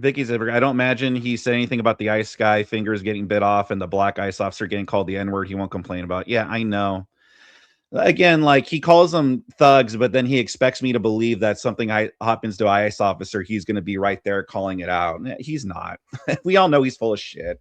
Vicky's I don't imagine he said anything about the ice guy fingers getting bit off and the black ice officer getting called the N-word he won't complain about. Yeah, I know. Again, like he calls them thugs, but then he expects me to believe that something happens to IS officer, he's going to be right there calling it out. He's not. We all know he's full of shit.